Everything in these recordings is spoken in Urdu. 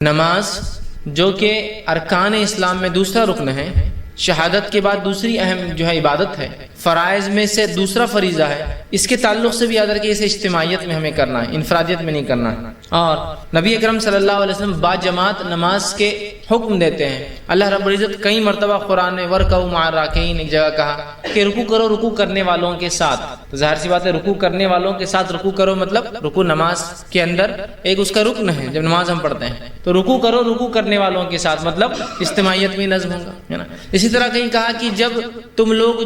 نماز جو کہ ارکان اسلام میں دوسرا رکن ہے، شہادت کے بعد دوسری اہم عبادت ہے، فرائض میں سے دوسرا فریضہ ہے، اس کے تعلق سے بھی یاد رکھیں اسے اجتماعیت میں ہمیں کرنا ہے، انفرادیت میں نہیں کرنا ہے۔ اور نبی اکرم صلی اللہ علیہ وسلم با جماعت نماز کے حکم دیتے ہیں۔ اللہ رب العزت کئی مرتبہ قرآن میں ورکعوا مع الراکعین ایک جگہ کہا کہ رکوع کرو رکوع کرنے والوں کے ساتھ۔ تو ظاہر سی بات ہے رکوع کرنے والوں کے ساتھ رکوع کرو مطلب رکوع نماز کے اندر ایک اس کا رکن ہے، جب نماز ہم پڑھتے ہیں تو رکوع کرو رکوع کرنے والوں کے ساتھ مطلب اجتماعیت میں نظم ہوگا، ہے نا۔ اسی طرح کہیں کہا کہ جب تم لوگ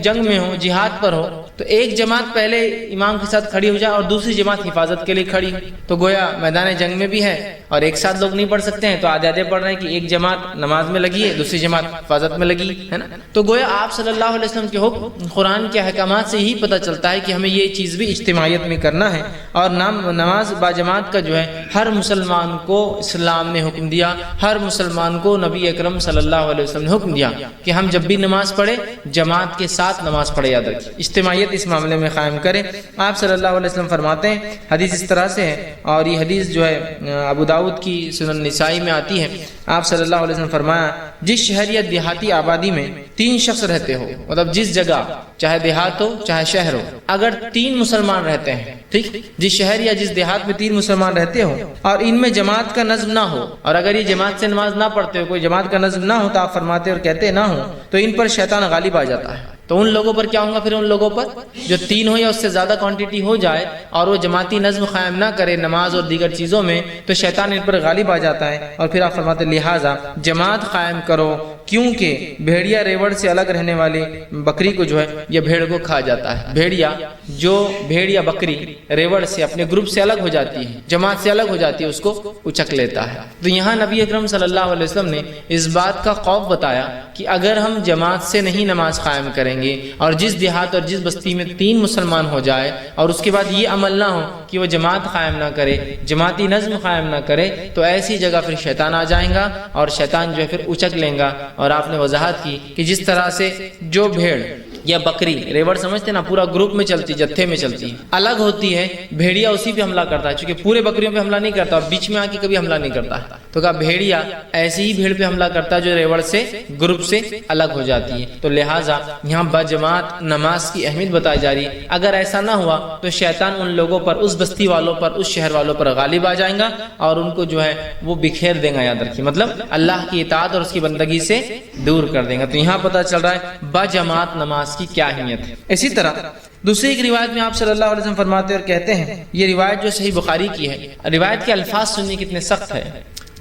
جنگ میں ہو، جہاد پر ہو، تو ایک جماعت پہلے امام کے ساتھ کھڑی ہو جائے اور دوسری جماعت حفاظت کے لیے کھڑی ہو۔ تو گویا میدان جنگ میں بھی ہے اور ایک ساتھ لوگ نہیں پڑھ سکتے ہیں، تو آدھے آدھے پڑھ رہے ہیں کہ ایک جماعت نماز میں لگی ہے، دوسری جماعت حفاظت میں لگی ہے نا۔ تو گویا آپ صلی اللہ علیہ وسلم کے حکم قرآن کے احکامات سے ہی پتہ چلتا ہے کہ ہمیں یہ چیز بھی اجتماعیت میں کرنا ہے۔ اور نماز با جماعت کا ہر مسلمان کو اسلام نے حکم دیا، ہر مسلمان کو نبی اکرم صلی اللہ علیہ وسلم نے حکم دیا کہ ہم جب بھی نماز پڑھے جماعت کے ساتھ نماز پڑھے، یاد رکھیں اجتماعیت اس معاملے میں قائم کریں۔ آپ صلی اللہ علیہ وسلم فرماتے ہیں، حدیث اس طرح سے ہے اور یہ حدیث ابو داؤد کی سنن نسائی میں آتی ہے۔ آپ صلی اللہ علیہ وسلم فرمایا جس شہر یا دیہاتی آبادی میں 3 شخص رہتے ہو، مطلب جس جگہ چاہے دیہات ہو چاہے شہر ہو، اگر 3 مسلمان رہتے ہیں، ٹھیک، جس شہر یا جس دیہات میں 3 مسلمان رہتے ہو اور ان میں جماعت کا نظم نہ ہو، اور اگر یہ جماعت سے نماز نہ پڑھتے ہو، کوئی جماعت کا نظم نہ ہو تو آپ فرماتے اور کہتے نہ ہو، تو ان پر شیطان غالب آ جاتا ہے۔ تو ان لوگوں پر کیا ہوگا؟ پھر ان لوگوں پر جو 3 ہو یا اس سے زیادہ کوانٹٹی ہو جائے اور وہ جماعتی نظم قائم نہ کرے نماز اور دیگر چیزوں میں، تو شیطان ان پر غالب آ جاتا ہے۔ اور پھر آپ فرماتے لہٰذا جماعت قائم کرو، کیونکہ بھیڑیا ریوڑ سے الگ رہنے والی بکری کو یہ بھیڑ کو کھا جاتا ہے۔ بھیڑ یا بکری ریوڑ سے اپنے گروپ سے الگ ہو جاتی ہے، جماعت سے الگ ہو جاتی ہے، اس کو اچک لیتا ہے۔ تو یہاں نبی اکرم صلی اللہ علیہ وسلم نے اس بات کا خوف بتایا کہ اگر ہم جماعت سے نہیں نماز قائم کریں گے اور جس دیہات اور جس بستی میں 3 مسلمان ہو جائے اور اس کے بعد یہ عمل نہ ہو کہ وہ جماعت قائم نہ کرے، جماعتی نظم قائم نہ کرے، تو ایسی جگہ پھر شیطان آ جائیں گا اور شیطان پھر اچک لیں گا۔ اور آپ نے وضاحت کی کہ جس طرح سے جو بھیڑ یا بکری ریوڑ سمجھتے نا پورا گروپ میں چلتی، جتھے میں چلتی ہے، الگ ہوتی ہے، بھیڑیا اسی پہ حملہ کرتا ہے، چونکہ پورے بکریوں پہ حملہ نہیں کرتا اور بیچ میں آ کے کبھی حملہ نہیں کرتا ہے، تو کہا بھیڑیا ایسی ہی بھیڑ پہ حملہ کرتا ہے جو ریوڑ سے گروپ سے الگ ہو جاتی ہے۔ تو لہٰذا یہاں بجماعت نماز کی اہمیت بتائی جا رہی ہے۔ اگر ایسا نہ ہوا تو شیطان ان لوگوں پر، اس بستی والوں پر، اس شہر والوں پر غالب آ جائیں گا اور ان کو وہ بکھیر دیں گا، یاد رکھیے، مطلب اللہ کی اطاعت اور اس کی بندگی سے دور کر دیں گا۔ تو یہاں پتہ چل رہا ہے بجماعت نماز کی کیا اہمیت ہے۔ اسی طرح دوسری ایک روایت میں آپ صلی اللہ علیہ وسلم فرماتے اور کہتے ہیں، یہ روایت صحیح بخاری کی ہے، روایت کے الفاظ سننے کتنے سخت ہے۔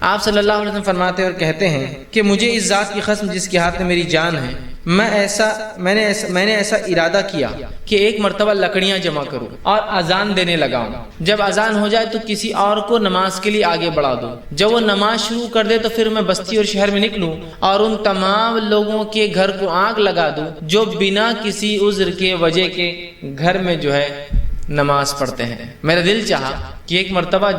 آپ صلی اللہ علیہ وسلم فرماتے اور کہتے ہیں کہ مجھے اس ذات کی قسم جس کے ہاتھ میں میری جان ہے، میں نے ایسا ارادہ کیا کہ ایک مرتبہ لکڑیاں جمع کروں اور اذان دینے لگاؤں۔ جب اذان ہو جائے تو کسی اور کو نماز کے لیے آگے بڑھا دوں، جب وہ نماز شروع کر دے تو پھر میں بستی اور شہر میں نکلوں اور ان تمام لوگوں کے گھر کو آگ لگا دوں جو بنا کسی عذر کے وجہ کے گھر میں نماز پڑھتے ہیں۔ میرا دل چاہا کہ ایک مرتبہ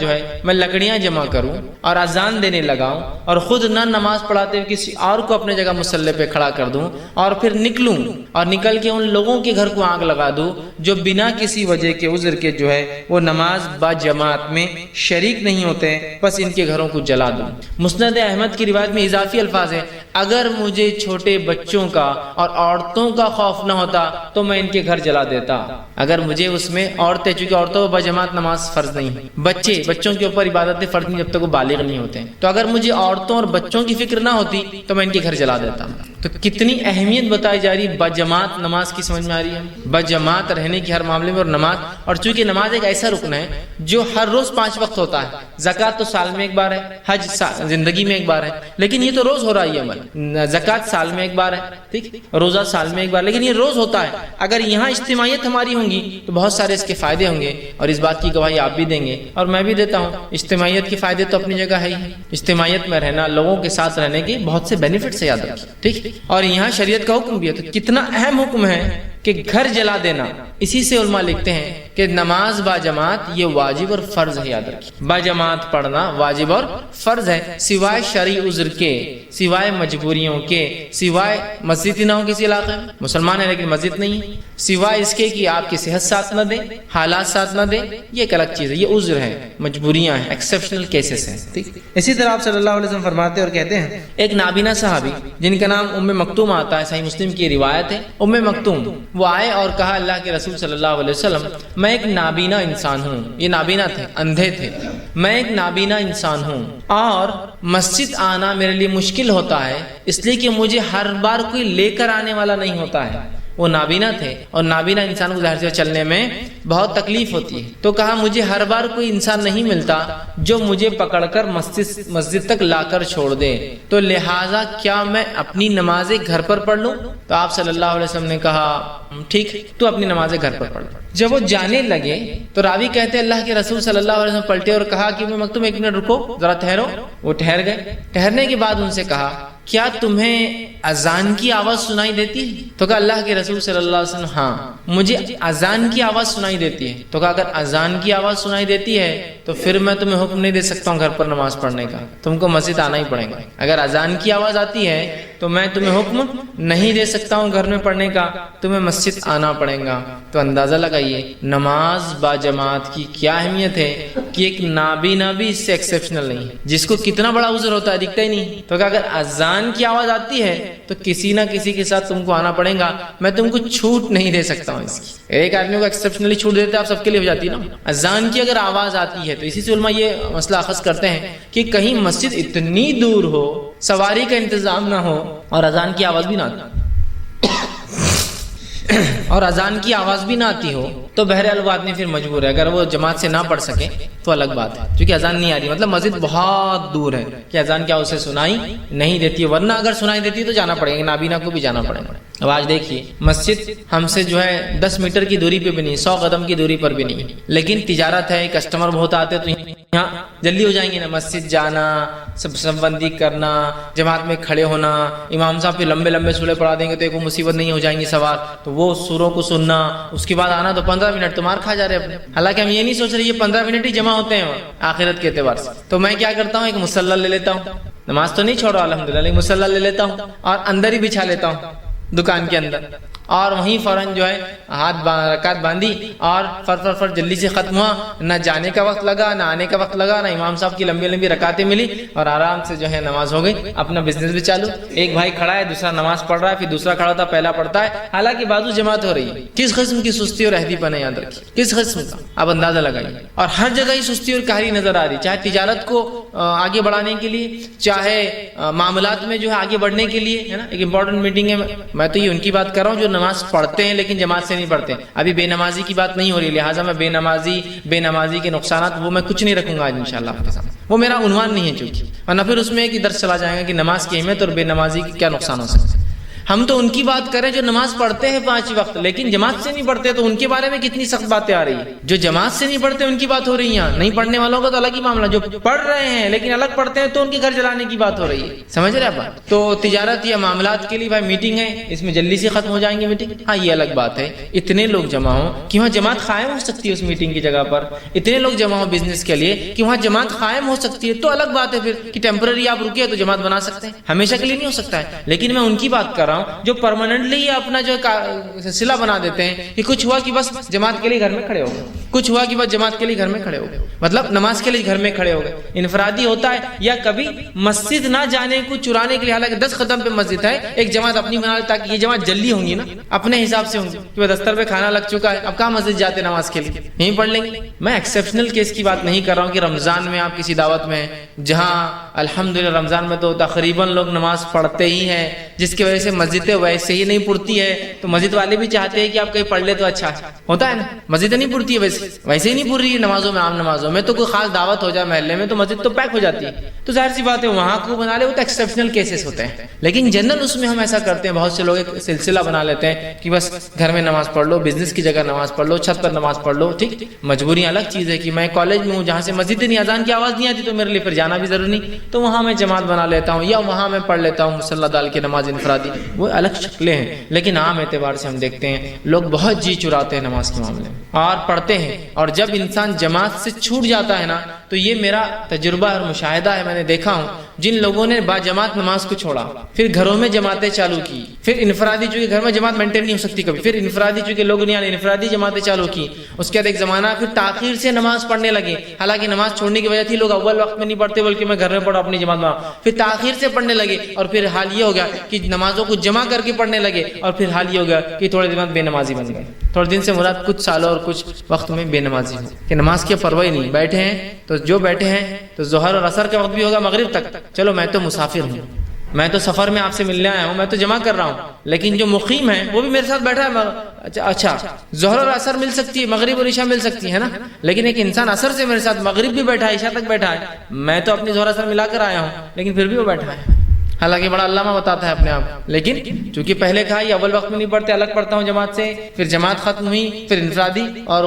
میں لکڑیاں جمع کروں اور اذان دینے لگاؤں اور خود نہ نماز پڑھاتے ہوئے کسی اور کو اپنے جگہ مصلی پہ کھڑا کر دوں اور پھر نکلوں اور نکل کے ان لوگوں کے گھر کو آگ لگا دوں جو بنا کسی وجہ کے عذر کے وہ نماز با جماعت میں شریک نہیں ہوتے، بس ان کے گھروں کو جلا دوں۔ مسند احمد کی روایت میں اضافی الفاظ ہیں، اگر مجھے چھوٹے بچوں کا اور عورتوں کا خوف نہ ہوتا تو میں ان کے گھر جلا دیتا۔ اگر مجھے اس میں عورتیں، چونکہ عورتوں با جماعت نماز فرض نہیں، بچوں کے اوپر عبادتیں فرض نہیں جب تک وہ بالغ نہیں ہوتے ہیں، تو اگر مجھے عورتوں اور بچوں کی فکر نہ ہوتی تو میں ان کے گھر جلا دیتا۔ تو کتنی اہمیت بتائی جا رہی بجماعت نماز کی، سمجھ میں آ رہی ہے، بجماعت رہنے کی ہر معاملے میں۔ اور نماز، اور چونکہ نماز ایک ایسا رکن ہے جو ہر روز 5 وقت ہوتا ہے، زکوٰۃ تو سال میں ایک بار ہے، حج زندگی میں ایک بار ہے، لیکن یہ تو روز ہو رہا ہے عمل۔ زکوٰۃ سال میں ایک بار ہے، ٹھیک، روزہ سال میں ایک بار، لیکن یہ روز ہوتا ہے۔ اگر یہاں اجتماعیت ہماری ہوں گی تو بہت سارے اس کے فائدے ہوں گے، اور اس بات کی گواہی آپ بھی دیں گے اور میں بھی دیتا ہوں۔ اجتماعیت کے فائدے تو اپنی جگہ ہے ہی، اجتماعیت میں رہنا، لوگوں کے ساتھ رہنے کے بہت سے بینیفٹس ہے، یاد رکھیں، ٹھیک۔ اور یہاں شریعت کا حکم بھی ہے، تو کتنا اہم حکم ہے کہ گھر جلا دینا۔ اسی سے علماء لکھتے ہیں کہ نماز با جماعت یہ واجب اور فرض ہے، یاد رکھیے با جماعت پڑھنا واجب اور فرض ہے، سوائے شرعی عذر کے، سوائے مجبوریوں کے، سوائے مسجد نہ ہو کسی علاقے میں، مسلمان ہے لیکن مسجد نہیں ہے، سوائے اس کے کہ آپ کی صحت ساتھ نہ دے، حالات ساتھ نہ دے، یہ ایک الگ چیز ہے، یہ عذر ہے، مجبوریاں ہیں، ایکسیپشنل کیسز ہیں، ٹھیک۔ اسی طرح آپ صلی اللہ علیہ وسلم فرماتے اور کہتے ہیں، ایک نابینا صحابی جن کا نام ام مکتوم آتا ہے، صحیح مسلم کی روایت ہے، ام مکتوم وہ آئے اور کہا اللہ کے رسول صلی اللہ علیہ وسلم میں ایک نابینا انسان ہوں، یہ نابینا تھے، اندھے تھے، میں ایک نابینا انسان ہوں اور مسجد آنا میرے لیے مشکل ہوتا ہے، اس لیے کہ مجھے ہر بار کوئی لے کر آنے والا نہیں ہوتا ہے۔ وہ نابینا تھے اور نابینا انسان کو ظاہر سے چلنے میں بہت تکلیف ہوتی ہے، تو کہا مجھے ہر بار کوئی انسان نہیں ملتا جو مجھے پکڑ کر مسجد تک لا کر چھوڑ دے، تو لہٰذا کیا میں اپنی نمازیں گھر پر پڑھ لوں؟ تو آپ صلی اللہ علیہ وسلم نے کہا ٹھیک تو اپنی نمازیں گھر پر پڑھ۔ جب وہ جانے لگے تو راوی کہتے اللہ کے رسول صلی اللہ علیہ وسلم پلٹے اور کہا کہ میں مکتوم ایک منٹ رکو ذرا ٹھہرو۔ وہ ٹھہر گئے، ٹھہرنے کے بعد ان سے کہا کیا تمہیں اذان کی آواز سنائی دیتی ہے؟ تو کہا اللہ کے رسول صلی اللہ علیہ وسلم ہاں مجھے اذان کی آواز سنائی دیتی ہے۔ تو کہا اگر اذان کی آواز سنائی دیتی ہے تو پھر میں تمہیں حکم نہیں دے سکتا ہوں گھر پر نماز پڑھنے کا، تم کو مسجد آنا ہی پڑے گا۔ اگر اذان کی آواز آتی ہے تو میں تمہیں حکم نہیں دے سکتا ہوں گھر میں پڑھنے کا، تمہیں مسجد آنا پڑے گا۔ تو اندازہ لگائیے نماز با جماعت کی کیا اہمیت ہے کہ ایک نابینا بھی اس سے ایکسیپشنل نہیں ہے، جس کو کتنا بڑا عذر ہوتا ہے دکھتا ہی نہیں۔ تو کہ اگر اذان کی آواز آتی ہے تو کسی نہ کسی کے ساتھ تم کو آنا پڑے گا، میں تم کو چھوٹ نہیں دے سکتا ہوں اس کی۔ ایک آدمی کو ایکسیپشنلی چھوٹ دیتے آپ سب کے لیے ہو جاتی نا۔ اذان کی اگر آواز آتی ہے تو اسی سے علماء یہ مسئلہ اخذ کرتے ہیں کہ کہیں مسجد اتنی دور ہو، سواری کا انتظام نہ ہو اور اذان کی آواز بھی نہ آتی اور اذان کی آواز بھی نہ آتی ہو تو بہرحال وہ آدمی پھر مجبور ہے، اگر وہ جماعت سے نہ پڑھ سکے تو الگ بات ہے، کیونکہ اذان نہیں آ رہی، مطلب مسجد بہت دور ہے کہ اذان کیا اسے سنائی نہیں دیتی ہے، ورنہ اگر سنائی دیتی ہے تو جانا پڑے گا، نابینا کو بھی جانا پڑے گا۔ اب آج دیکھیے مسجد ہم سے جو ہے 10 میٹر کی دوری پہ بھی نہیں، 100 قدم کی دوری پر بھی نہیں، لیکن تجارت ہے، کسٹمر بہت آتے تو یہاں جلدی ہو جائیں گے نا، مسجد جانا، سب بندی کرنا، جماعت میں کھڑے ہونا، امام صاحب پہ لمبے لمبے سورے پڑھا دیں گے تو ایک مصیبت نہیں ہو جائیں گی سوار، تو وہ سوروں کو سننا، اس کے بعد آنا تو 15 منٹ تو مار کھا جا رہے اپنے۔ حالانکہ ہم یہ نہیں سوچ رہے یہ 15 منٹ ہی جمع ہوتے ہیں آخرت کے اعتبار سے۔ تو میں کیا کرتا ہوں، ایک مصلی لے لیتا ہوں، نماز تو نہیں چھوڑا الحمدللہ، لیکن مصلی لے لیتا ہوں اور اندر ہی بچھا لیتا ہوں دکان کے اندر، اور وہیں فوراً جو ہے رکعت باندھی اور فر جلدی سے ختم ہوا، نہ جانے کا وقت لگا نہ آنے کا وقت لگا، نہ امام صاحب کی لمبی لمبی رکعتیں ملی، اور آرام سے جو ہے نماز ہو گئی، اپنا بزنس بھی چالو۔ ایک بھائی کھڑا ہے، دوسرا نماز پڑھ رہا ہے، پھر دوسرا کھڑا ہوتا ہے، پہلا پڑھتا ہے، حالانکہ بازو جماعت ہو رہی ہے۔ کس قسم کی سستی اور عہدی پن ہے، یاد رکھیے کس قسم کا، آپ اندازہ لگائیے۔ اور ہر جگہ ہی سستی اور کاہلی نظر آ رہی، چاہے تجارت کو آگے بڑھانے کے لیے، چاہے معاملات میں جو ہے آگے بڑھنے کے لیے، ہے نا۔ ایک امپورٹنٹ میٹنگ ہے، میں تو یہ ان کی بات کر رہا ہوں جو نماز پڑھتے ہیں لیکن جماعت سے نہیں پڑھتے۔ ابھی بے نمازی کی بات نہیں ہو رہی، لہٰذا میں بے نمازی کے نقصانات وہ میں کچھ نہیں رکھوں گا آج انشاءاللہ آپ کے سامنے، وہ میرا عنوان نہیں ہے چونکہ، ورنہ پھر اس میں ایک درس چلا جائے گا کہ نماز کی اہمیت اور بے نمازی کی کیا نقصان ہو سکتا ہے۔ ہم تو ان کی بات کریں جو نماز پڑھتے ہیں 5 وقت لیکن جماعت سے نہیں پڑھتے، تو ان کے بارے میں کتنی سخت باتیں آ رہی ہیں۔ جو جماعت سے نہیں پڑھتے ان کی بات ہو رہی ہے، نہیں پڑھنے والوں کا تو الگ ہی معاملہ، جو پڑھ رہے ہیں لیکن الگ پڑھتے ہیں تو ان کے گھر جلانے کی بات ہو رہی ہے، سمجھ رہے آپ۔ تو تجارت یا معاملات کے لیے بھائی میٹنگ ہے، اس میں جلدی سے ختم ہو جائیں گے میٹنگ، ہاں یہ الگ بات ہے۔ اتنے لوگ جمع ہوں کہ وہاں جماعت قائم ہو سکتی ہے، اس میٹنگ کی جگہ پر اتنے لوگ جمع ہوں بزنس کے لیے کہ وہاں جماعت قائم ہو سکتی ہے، تو الگ بات ہے پھر کہ ٹیمپرری آپ رکے تو جماعت بنا سکتے ہیں، ہمیشہ کے لیے نہیں ہو سکتا ہے۔ لیکن میں ان کی بات کر رہا ہوں جو پرماننٹلی اپنا جو سلسلہ بنا دیتے ہیں کہ کچھ ہوا کہ بس جماعت کے لیے گھر میں کھڑے ہو گئے، کچھ ہوا کہ بس جماعت کے لیے گھر میں کھڑے ہو گئے، مطلب نماز کے لیے گھر میں کھڑے ہو گئے۔ انفرادی ہوتا ہے یا کبھی مسجد نہ جانے کو چرانے کے لیے، حالانکہ 10 قدم پہ مسجد ہے، ایک جماعت اپنی بنا لے تاکہ یہ جماعت جلدی ہوں گی نا، اپنے حساب سے ہوں گی کہ دستر پہ کھانا لگ چکا ہے، اب کہاں مسجد جاتے نماز کے لیے، یہیں پڑھ لیں گے۔ میں ایکسیپشنل کیس کی بات نہیں کر رہا ہوں کہ رمضان میں آپ کسی دعوت میں ہیں جہاں الحمدللہ رمضان میں تو تقریباً لوگ نماز پڑھتے ہی ہیں، جس کی وجہ سے مسجدیں ویسے ہی نہیں پڑتی ہے، تو مسجد والے بھی چاہتے ہیں کہ آپ کہیں پڑھ لے تو اچھا ہوتا ہے نا، مسجد نہیں پڑتی ہے ویسے، ویسے ہی نہیں پوری رہی نمازوں میں، عام نمازوں میں تو کوئی خاص دعوت ہو جائے محلے میں تو مسجد تو پیک ہو جاتی ہے، تو ظاہر سی بات ہے وہاں کو بنا لے، وہ تو ایکسیپشنل کیسز ہوتے ہیں، لیکن جنرل اس میں ہم ایسا کرتے ہیں، بہت سے لوگ ایک سلسلہ بنا لیتے ہیں کہ بس گھر میں نماز پڑھ لو، بزنس کی جگہ نماز پڑھ لو، چھت پر نماز پڑھ لو، ٹھیک، مجبوری الگ چیز ہے کہ میں کالج میں ہوں جہاں سے مسجد نہیں اذان کی آواز نہیں آتی تو میرے لیے پھر جانا بھی ضروری نہیں، تو وہاں میں جماعت بنا لیتا ہوں یا وہاں میں پڑھ لیتا ہوں مصلی ڈال کے نماز انفرادی، وہ الگ شکلیں ہیں، لیکن عام اعتبار سے ہم دیکھتے ہیں لوگ بہت جی چراتے ہیں نماز کے معاملے میں اور پڑھتے ہیں، اور جب انسان جماعت سے چھوٹ جاتا ہے نا تو یہ میرا تجربہ اور مشاہدہ ہے، میں نے دیکھا ہوں جن لوگوں نے با جماعت نماز کو چھوڑا، پھر گھروں میں جماعتیں چالو کی، پھر انفرادی، چونکہ گھر میں جماعت مینٹین نہیں ہو سکتی کبھی، پھر انفرادی چونکہ لوگ نہیں آنے، انفرادی جماعتیں چالو کی، اس کے بعد ایک زمانہ پھر تاخیر سے نماز پڑھنے لگے، حالانکہ نماز چھوڑنے کی وجہ تھی لوگ اول وقت میں نہیں پڑھتے بلکہ میں گھر میں پڑھوں اپنی جماعت میں، پھر تاخیر سے پڑھنے لگے، اور پھر حال یہ ہو گیا کہ نمازوں کو جمع کر کے پڑھنے لگے، اور پھر حال یہ ہو گیا کہ تھوڑے دن بعد بے نمازی بن گئے، تھوڑے دن سے مراد کچھ سالوں اور کچھ وقت میں بے نمازی ہو کہ نماز کی پرواہ نہیں، بیٹھے ہیں تو جو بیٹھے ہیں تو ظہر اور عصر کا وقت بھی ہوگا مغرب تک، چلو میں تو مسافر ہوں، میں تو سفر میں آپ سے ملنے آیا ہوں، میں تو جمع کر رہا ہوں، لیکن جو مقیم ہے وہ بھی میرے ساتھ بیٹھا ہے، اچھا ظہر اور عصر مل سکتی ہے، مغرب اور عشاء مل سکتی ہے نا، لیکن ایک انسان عصر سے میرے ساتھ مغرب بھی بیٹھا ہے، عشاء تک بیٹھا ہے، میں تو اپنی ظہر عصر ملا کر آیا ہوں لیکن پھر بھی وہ بیٹھا ہے، حالانکہ بڑا علامہ بتاتا ہے اپنے آپ، لیکن چونکہ پہلے کہا یہ اول وقت میں نہیں پڑھتے، الگ پڑھتا ہوں جماعت سے، پھر جماعت ختم ہوئی، پھر انفرادی، اور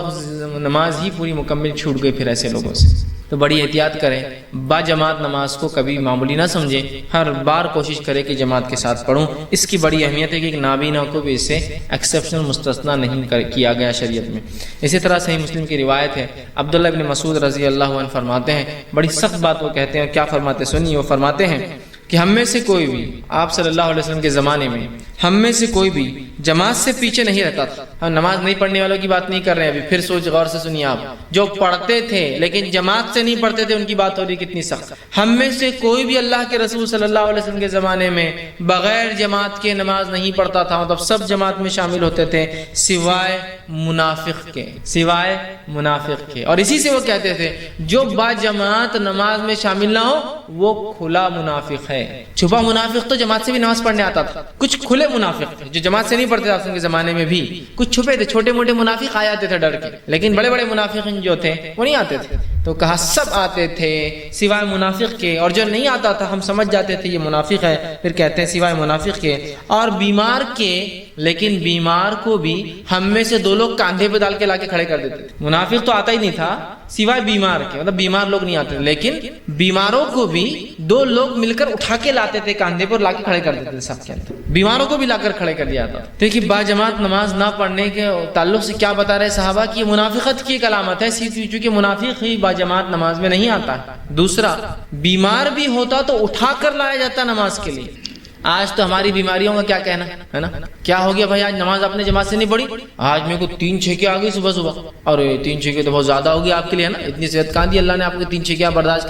نماز ہی پوری مکمل چھوٹ گئی پھر ایسے لوگوں سے، تو بڑی احتیاط کریں، با جماعت نماز کو کبھی معمولی نہ سمجھیں، ہر بار کوشش کریں کہ جماعت کے ساتھ پڑھوں، اس کی بڑی اہمیت ہے کہ ایک نابینا کو بھی اس سے ایکسیپشنل مستثنا نہیں کیا گیا شریعت میں۔ اسی طرح صحیح مسلم کی روایت ہے، عبداللہ ابن مسعود رضی اللہ عنہ فرماتے ہیں، بڑی سخت بات وہ کہتے ہیں، کیا فرماتے سنیے، وہ فرماتے ہیں کہ ہم میں سے کوئی بھی، آپ صلی اللہ علیہ وسلم کے زمانے میں ہم میں سے کوئی بھی جماعت سے پیچھے نہیں رہتا تھا، ہم نماز نہیں پڑھنے والوں کی بات نہیں کر رہے ہیں ابھی، پھر سوچ غور سے سنیے آپ، جو پڑھتے تھے لیکن جماعت سے نہیں پڑھتے تھے ان کی بات ہو رہی کتنی سخت، ہم میں سے کوئی بھی اللہ کے رسول صلی اللہ علیہ وسلم کے زمانے میں بغیر جماعت کے نماز نہیں پڑھتا تھا، مطلب سب جماعت میں شامل ہوتے تھے سوائے منافق کے، سوائے منافق کے، اور اسی سے وہ کہتے تھے جو با جماعت نماز میں شامل نہ ہو وہ کھلا منافق ہے۔ چھپا منافق تو جماعت سے بھی نماز پڑھنے آتا تھا، کچھ کھلے منافق تھے جو جماعت سے نہیں پڑھتے تھے کے زمانے میں بھی، کچھ چھپے تھے، چھوٹے موٹے منافق آ جاتے تھے ڈر کے، لیکن بڑے بڑے منافق جو تھے وہ نہیں آتے تھے، تو کہا سب آتے تھے سوائے منافق کے، اور جو نہیں آتا تھا ہم سمجھ جاتے تھے یہ منافق ہے، پھر کہتے ہیں سوائے منافق کے اور بیمار کے، لیکن بیمار کو بھی ہم میں سے دو لوگ کاندھے پہ ڈال کے لا کے کھڑے کر دیتے تھے، منافق تو آتا ہی نہیں تھا سوائے بیمار کے، مطلب بیمار لوگ نہیں آتے، لیکن بیماروں کو بھی دو لوگ مل کر اٹھا کے لاتے تھے، کاندھے پر لا کے کھڑے کر دیتے تھے، سب کے اندر بیماروں کو بھی لا کر کھڑے کر دیا تھا۔ دیکھیے با جماعت نماز نہ پڑھنے کے تعلق سے کیا بتا رہے صحابہ کی، یہ منافقت کی ایک علامت ہے، چونکہ منافق ہی با جماعت نماز میں نہیں آتا ہے۔ دوسرا، بیمار بھی ہوتا تو اٹھا کر لایا جاتا نماز کے لیے۔ آج تو ہماری بیماریوں کا کیا کہنا ہے نا، کیا ہو گیا بھائی آج نماز آپ نے جماعت سے نہیں پڑھی، آج میرے کو 3 چھکے آ گئی صبح صبح، اور 3 چھکے تو بہت زیادہ ہو گیا آپ کے لیے نا، اتنی صحت کہاں دی اللہ نے آپ کو 3 چھکیاں برداشت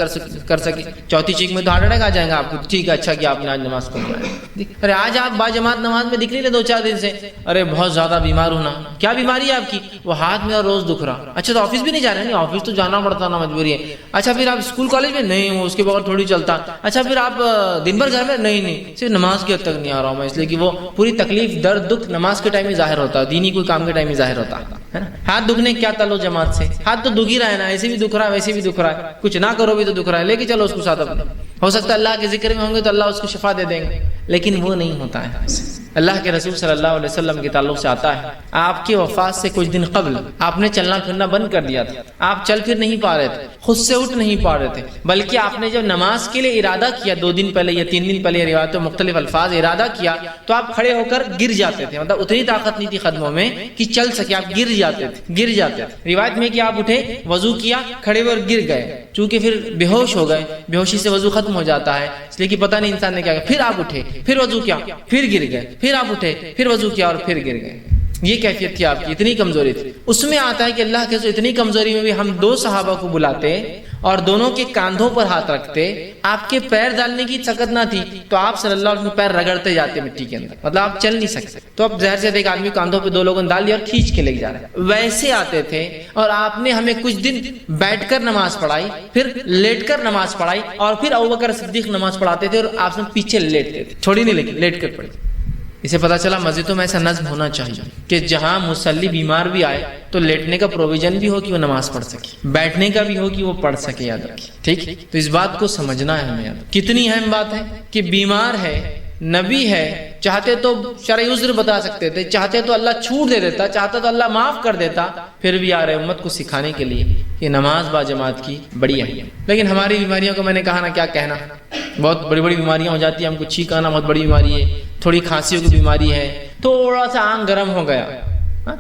کر سکی، چوتھی چھیک میں تو ہارٹ اٹیک آ جائیں گا آپ کو، ٹھیک ہے اچھا کیا آپ نے آج نماز پڑھی، ارے آج آپ با جماعت نماز میں دکھ نہیں لے 2-4 دن سے، ارے بہت زیادہ بیمار ہونا، کیا بیماری ہے آپ کی، وہ ہاتھ میں روز دکھ رہا، اچھا تو آفس بھی نہیں جا رہے، نہیں آفس تو جانا پڑتا نا مجبوری ہے، اچھا پھر آپ اسکول کالج میں نہیں، اس کے بغیر تھوڑی چلتا، اچھا پھر آپ دن بھر گھر میں نہیں، صرف نماز کی حد تک نہیں آ رہا ہوں میں، اس لیے کہ وہ پوری تکلیف درد دکھ نماز کے ٹائم میں ظاہر ہوتا ہے، دینی کوئی کام کے ٹائم میں ظاہر ہوتا ہے نا۔ ہاتھ دکھنے کیا تعلق جماعت سے، ہاتھ تو دکھ ہی رہا ہے نا، ایسے بھی دکھ رہا ہے ویسے بھی دکھ رہا ہے، کچھ نہ کرو بھی تو دکھ رہا ہے، لے کے چلو اس کو ساتھ اپنے، ہو سکتا ہے اللہ کے ذکر میں ہوں گے تو اللہ اس کو شفا دے دیں گے، لیکن وہ نہیں ہوتا ہے۔ اللہ کے رسول صلی اللہ علیہ وسلم کے تعلق سے آتا ہے، آپ کی وفات سے کچھ دن قبل آپ نے چلنا پھرنا بند کر دیا تھا، آپ چل پھر نہیں پا رہے تھے، خود سے اٹھ نہیں پا رہے تھے، بلکہ آپ نے جب نماز کے لیے ارادہ کیا 2 دن پہلے یا 3 دن پہلے، روایتوں مختلف الفاظ ارادہ کیا، تو آپ کھڑے ہو کر گر جاتے تھے، مطلب اتنی طاقت نہیں تھی قدموں میں کہ چل سکے، آپ گر جاتے تھے۔ روایت میں کہ آپ اٹھے، وضو کیا، کھڑے ہوئے اور گر گئے، چونکہ پھر بے ہوش ہو گئے، بے ہوشی سے وضو ختم ہو جاتا ہے، اس لیے کہ پتہ نہیں انسان نے کیا کیا، پھر آپ اٹھے، پھر وضو کیا، پھر گر گئے، پھر آپ اٹھے، پھر وضو کیا اور پھر گر گئے، یہ کیفیت تھی آپ کی، اتنی کمزوری تھی۔ اس میں آتا ہے کہ اللہ کے رسول اتنی کمزوری میں بھی ہم 2 صحابہ کو بلاتے اور دونوں کے کاندھوں پر ہاتھ رکھتے، آپ کے پیر ڈالنے کی طاقت نہ تھی تو آپ صلی اللہ علیہ وسلم پیر رگڑتے جاتے مٹی کے اندر، مطلب آپ چل نہیں سکتے، تو اب ظاہر سے ایک آدمی کاندھوں پہ 2 لوگوں نے ڈال دیا اور کھینچ کے لے جا رہے، ویسے آتے تھے، اور آپ نے ہمیں کچھ دن بیٹھ کر نماز پڑھائی، پھر لیٹ کر نماز پڑھائی، اور پھر ابوبکر صدیق نماز پڑھاتے تھے اور آپ سے پیچھے لیٹتے تھے، چھوڑی نہیں لیکن لیٹ کر پڑھی، اسے پتا چلا مسجدوں میں ایسا نظم ہونا چاہیے کہ جہاں مصلی بیمار بھی آئے تو لیٹنے کا پروویژن بھی ہو کہ وہ نماز پڑھ سکے، بیٹھنے کا بھی ہو کہ وہ پڑھ سکے، یاد رکھیے، ٹھیک؟ تو اس بات کو سمجھنا ہے ہمیں، یاد کتنی اہم بات ہے کہ بیمار ہے، نبی ہے، چاہتے تو شرعی عذر بتا سکتے تھے، چاہتے تو اللہ چھوٹ دے دیتا، چاہتا تو اللہ معاف کر دیتا، پھر بھی آ رہے امت کو سکھانے کے لیے کہ نماز با جماعت کی بڑی اہمیت۔ لیکن ہماری بیماریوں کو میں نے کہا نا، کیا کہنا، بہت بڑی بڑی بیماریاں ہو جاتی ہیں، ہم کو چھینک آنا بہت بڑی بیماری ہے، تھوڑی کھانسیوں کی بیماری ہے، تھوڑا سا آنکھ گرم ہو گیا،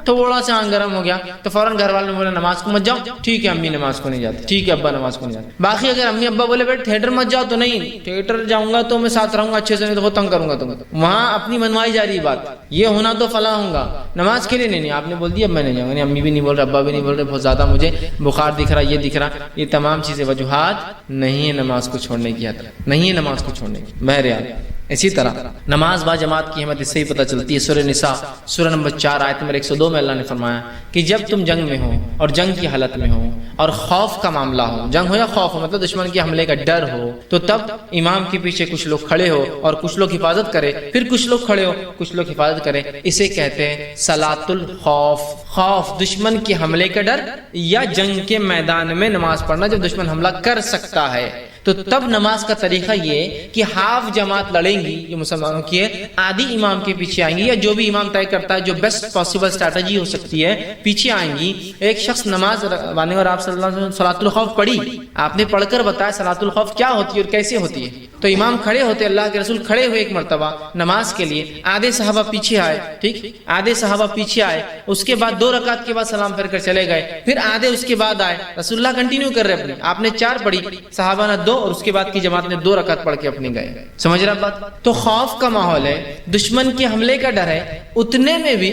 تھوڑا سا آنکھ گرم ہو گیا تو فوراً گھر والوں نے بولا نماز کو مت جاؤ، ٹھیک ہے امی نماز کو نہیں جاتے، ٹھیک ہے ابا نماز کو نہیں جاتے۔ باقی اگر امی ابا بولے بیٹے تھیٹر مت جاؤ تو نہیں، تھیٹر جاؤں گا تو میں ساتھ رہوں گا اچھے سے، نہیں تو تنگ کروں گا تم، وہاں اپنی منوائی جا رہی بات، یہ ہونا تو فلاں ہوں گا، نماز کے لیے نہیں، آپ نے بول دیا اب میں نہیں جاؤں گا، امی بھی نہیں بول رہے، ابا بھی نہیں بول رہے، بہت زیادہ مجھے بخار دکھ رہا، یہ دکھ رہا، یہ تمام چیزیں وجوہات نہیں ہے نماز کو چھوڑنے کی، نہیں ہے نماز کو چھوڑنے کی۔ بہرحال اسی طرح نماز با جماعت کی اہمیت اس سے ہی پتہ چلتی ہے۔ سورہ نساء سورہ نمبر 4 آیت نمبر 102 میں اللہ نے فرمایا کہ جب تم جنگ میں ہو اور جنگ کی حالت میں ہو اور خوف کا معاملہ ہو، جنگ ہو یا خوف ہو مطلب دشمن کے حملے کا ڈر ہو، تو تب امام کے پیچھے کچھ لوگ کھڑے ہو اور کچھ لوگ حفاظت کرے، پھر کچھ لوگ کھڑے ہو کچھ لوگ حفاظت کرے، اسے کہتے ہیں صلاۃ الخوف۔ خوف دشمن کے حملے کا ڈر یا جنگ کے میدان میں نماز پڑھنا جب دشمن حملہ کر سکتا ہے، تو تب نماز کا طریقہ یہ کہ ہاف جماعت لڑیں گی جو مسلمانوں کی ہے، آدھی امام کے پیچھے آئیں گی، یا جو بھی امام طے کرتا ہے جو بیسٹ پاسبل اسٹریٹجی ہو سکتی ہے پیچھے آئیں گی۔ ایک شخص نماز وانے اور آپ صلی اللہ علیہ وسلم صلاۃ الخوف پڑھی، آپ نے پڑھ کر بتایا صلاۃ الخوف کیا ہوتی ہے اور کیسے ہوتی ہے، تو امام کھڑے ہوتے، اللہ کے رسول کھڑے ہوئے ایک مرتبہ نماز کے لیے، آدھے صحابہ پیچھے آئے، ٹھیک، آدھے صحابہ پیچھے آئے، اس کے بعد 2 رکعت کے بعد سلام پھیر کر چلے گئے، پھر آدھے اس کے بعد آئے، رسول اللہ کنٹینیو کر رہے اپنے، آپ نے 4 پڑھی، صحابہ نے 2 اور اس کے بعد کی جماعت نے 2 رکعت پڑھ کے اپنے گئے۔ سمجھ رہا بات؟ تو خوف کا ماحول ہے، دشمن کے حملے کا ڈر ہے، اتنے میں بھی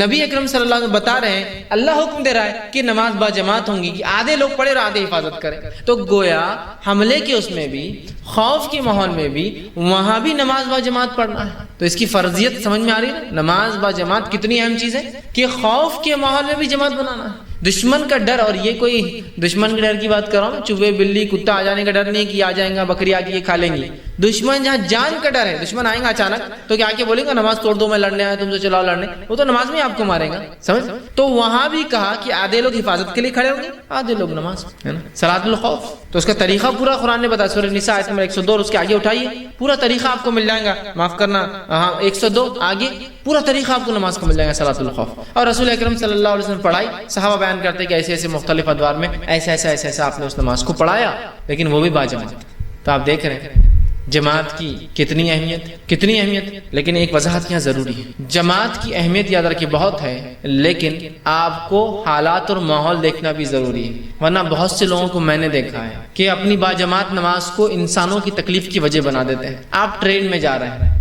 نبی اکرم صلی اللہ علیہ وسلم بتا رہے ہیں، اللہ حکم دے رہا ہے کہ نماز با جماعت ہوں گی، کہ آدھے لوگ پڑھے اور آدھے حفاظت کریں، تو گویا حملے کے اس میں بھی، خوف کے ماحول میں بھی، وہاں بھی نماز با جماعت پڑھنا ہے۔ تو اس کی فرضیت سمجھ میں آ رہی ہے، نماز با جماعت کتنی اہم چیز ہے کہ خوف کے ماحول میں بھی جماعت بنانا ہے۔ دشمن کا ڈر، اور یہ کوئی دشمن کے ڈر کی بات کر رہا ہوں، چوہے بلی کتا آ جانے کا ڈر نہیں کہ آ جائیں گا بکری آ کے یہ کھا لیں گی، دشمن جہاں جان کا ڈر ہے، دشمن آئیں گا اچانک تو کیا کہ بولے گا نماز توڑ دو میں لڑنے آیا تم سے چلاؤ لڑنے، وہ تو نماز میں آپ کو مارے گا، سمجھ؟ تو وہاں بھی کہا کہ آدھے لوگ حفاظت کے لیے کھڑے ہوں گے، آدھے لوگ نماز، ہے نا، صلاۃ الخوف۔ تو اس کا طریقہ پورا قرآن نے بتایا، سورہ نساء آیت نمبر 102 اور اس کے آگے اٹھائیے، پورا طریقہ آپ کو مل جائے گا، معاف کرنا، ہاں 102 آگے پورا طریقہ آپ کو نماز کا مل جائے گا، صلاۃ الخوف۔ اور رسول اکرم صلی اللہ علیہ وسلم پڑھائی، صحابہ بیان کرتے کہ ایسے ایسے مختلف ادوار میں ایسا ایسا ایسا ایسا آپ نے اس نماز کو پڑھایا، لیکن وہ بھی با جماعت۔ تو آپ دیکھ رہے ہیں جماعت کی کتنی اہمیت، کتنی اہمیت، لیکن ایک وضاحت یہاں ضروری ہے، جماعت کی اہمیت یاد رکھیے بہت ہے، لیکن آپ کو حالات اور ماحول دیکھنا بھی ضروری ہے، ورنہ بہت سے لوگوں کو میں نے دیکھا ہے کہ اپنی با جماعت نماز کو انسانوں کی تکلیف کی وجہ بنا دیتے ہیں۔ آپ ٹرین میں جا رہے ہیں،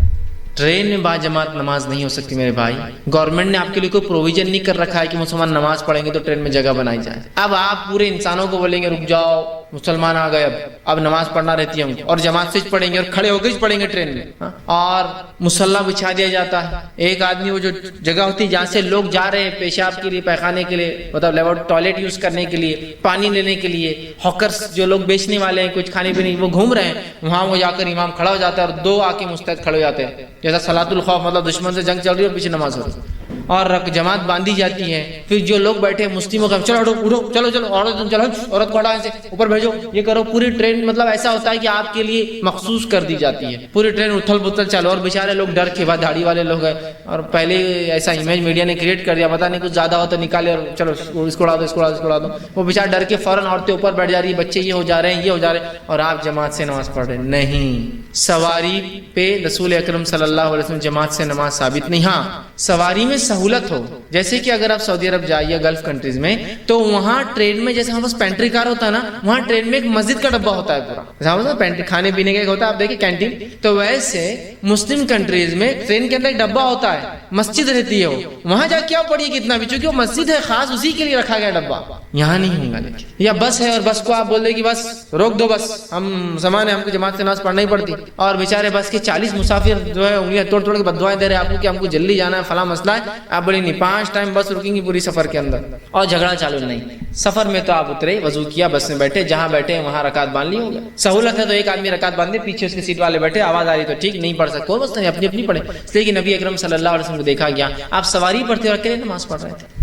ٹرین میں با جماعت نماز نہیں ہو سکتی میرے بھائی، گورنمنٹ نے آپ کے لیے کوئی پروویژن نہیں کر رکھا ہے کہ مسلمان نماز پڑھیں گے تو ٹرین میں جگہ بنائی جائے۔ اب آپ پورے انسانوں کو بولیں گے رک جاؤ مسلمان آ گئے، اب نماز پڑھنا رہتی ہے اور جماعت سے پڑھیں گے اور کھڑے ہو کے پڑھیں گے ٹرین میں، اور مصلی بچھا دیا جاتا ہے، ایک آدمی وہ جو جگہ ہوتی ہے جہاں سے لوگ جا رہے ہیں پیشاب کے لیے، پیخانے کے لیے، مطلب ٹوائلٹ یوز کرنے کے لیے، پانی لینے کے لیے، ہاکرز جو لوگ بیچنے والے ہیں کچھ کھانے پینے وہ گھوم رہے ہیں، وہاں وہ جا کر امام کھڑا ہو جاتا ہے اور 2 آ کے مستعد کھڑے ہو جاتے ہیں، جیسا صلاۃ الخوف، مطلب دشمن سے جنگ چل رہی ہے اور پیچھے نماز ہو رہی ہے، اور جماعت باندھی جاتی ہے، پھر جو لوگ بیٹھے مسلموں کا چلو اٹھو چلو چلو عورت چلو عورت کو ہٹا سے اوپر بھیجو، یہ کرو، پوری ٹرین مطلب ایسا ہوتا ہے کہ آپ کے لیے مخصوص کر دی جاتی ہے، پوری ٹرین اتھل پتھل چلو، اور بیچارے لوگ ڈر کے بعد داڑھی والے لوگ ہیں، اور پہلے ایسا امیج میڈیا نے کریٹ کر دیا، پتہ نہیں کچھ زیادہ ہو تو نکالے اور چلو اس کو اڑا دو اس کو اڑا دو اس کو اڑا دو، وہ بیچارے ڈر کے فوراً عورتیں اوپر بیٹھ جا رہی ہیں، بچے یہ ہو جا رہے ہیں یہ ہو جا رہے ہیں، اور آپ جماعت سے نماز پڑھ رہے ہیں۔ نہیں، سواری پہ رسول اکرم صلی اللہ علیہ وسلم جماعت سے نماز ثابت نہیں۔ ہاں سواری میں سہولت ہو، جیسے کہ اگر آپ سعودی عرب جائیے گلف کنٹریز میں تو وہاں ٹرین میں جیسے ہمارے پاس پینٹری کار ہوتا ہے نا، وہاں ٹرین میں ایک مسجد کا ڈبہ ہوتا ہے پورا، پینٹری کھانے پینے کا ایک ہوتا ہے، آپ دیکھیں کینٹین، تو ویسے مسلم کنٹریز میں ٹرین کے اندر ایک ڈبہ ہوتا ہے، مسجد رہتی ہے، وہاں جا کے آپ پڑھیے کتنا بھی، چونکہ وہ مسجد ہے خاص اسی کے لیے رکھا گیا ڈبہ، یہاں نہیں ہوگا۔ لیکن یا بس ہے اور بس کو آپ بول دیں کہ بس روک دو، بس ہم سامان ہے، ہم کو جماعت سے نماز پڑھنا ہی پڑتی، اور بیچارے بس کے 40 مسافر جو ہے انگلیاں توڑ توڑ کے بددعائیں دے رہے ہیں آپ کو کہ ہم کو جلدی جانا ہے فلاں مسئلہ ہے، آپ بولیں نہیں 5 ٹائم بس رکیں گی پوری سفر کے اندر، اور جھگڑا چالو نہیں. سفر میں تو آپ اترے، وضو کیا، بس میں بیٹھے، جہاں بیٹھے وہاں رکعت باندھ لی، ہو گیا. سہولت ہے تو ایک آدمی رکعت باندھے، پیچھے اس کی سیٹ والے بیٹھے، آواز آ رہی تو ٹھیک، نہیں پڑھ سکتے بس نہیں، اپنی اپنی پڑھے. اس لیے کہ نبی اکرم صلی اللہ علیہ وسلم کو دیکھا گیا آپ سواری پر تھے اور اکیلے نماز پڑھ رہے تھے،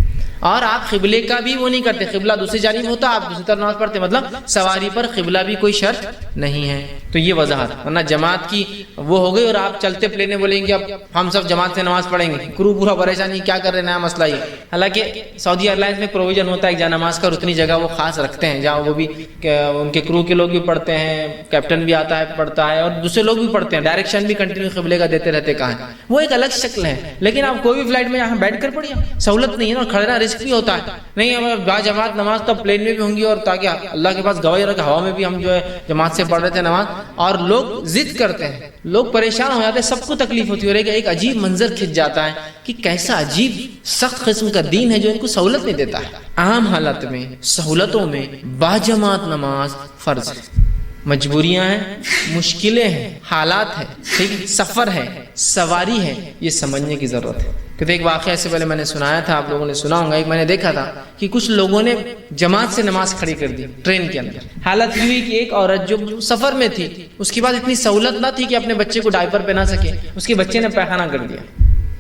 اور آپ قبلے کا بھی وہ نہیں کرتے، قبلہ دوسری جانب ہوتا آپ دوسری طرف نماز پڑھتے، مطلب سواری پر قبلہ بھی کوئی شرط نہیں ہے. تو یہ وضاحت، ورنہ جماعت کی وہ ہو گئی اور آپ چلتے پلینے بولیں گے اب ہم سب جماعت سے نماز پڑھیں گے، کرو پورا پریشانی کیا کر رہے ہیں، نیا مسئلہ یہ. حالانکہ سعودی ایئر لائنس میں پروویژن ہوتا ہے کہ جہاں نماز کا اتنی جگہ وہ خاص رکھتے ہیں جہاں وہ بھی ان کے کرو کے لوگ بھی پڑھتے ہیں، کیپٹن بھی آتا ہے پڑھتا ہے، اور دوسرے لوگ بھی پڑھتے ہیں، ڈائریکشن بھی کنٹینیو قبلے کا دیتے رہتے کہاں ہے، وہ ایک الگ شکل ہے. لیکن آپ کوئی بھی فلائٹ میں یہاں بیٹھ کر پڑھیے، سہولت نہیں ہے نا، کھڑنا رسک بھی ہوتا ہے. نہیں ہمیں با جماعت نماز تو پلین میں بھی ہوں گی، اور تاکہ اللہ کے پاس گواہی رکھے ہوا میں بھی ہم جو ہے جماعت سے پڑھ رہے تھے نماز، اور لوگ ضد کرتے ہیں، لوگ پریشان ہو جاتے ہیں، سب کو تکلیف ہوتی ہے. ایک عجیب منظر کھنچ جاتا ہے کہ کیسا عجیب سخت قسم کا دین ہے جو ان کو سہولت نہیں دیتا ہے. عام حالت میں سہولتوں میں با جماعت نماز فرض ہے، مجبوریاں ہیں، مشکلیں ہیں، حالات ہیں، ٹھیک، سفر ہے، سواری ہے، یہ سمجھنے کی ضرورت ہے. کہ ایک واقعہ اس سے پہلے میں نے سنایا تھا، آپ لوگوں نے سنا ہوگا، ایک میں نے دیکھا تھا کہ کچھ لوگوں نے جماعت سے نماز کھڑی کر دی ٹرین کے اندر. حالت یہ ہوئی کہ ایک عورت جو سفر میں تھی، اس کے بعد اتنی سہولت نہ تھی کہ اپنے بچے کو ڈائپر پہنا سکے، اس کے بچے نے پیخانہ کر دیا،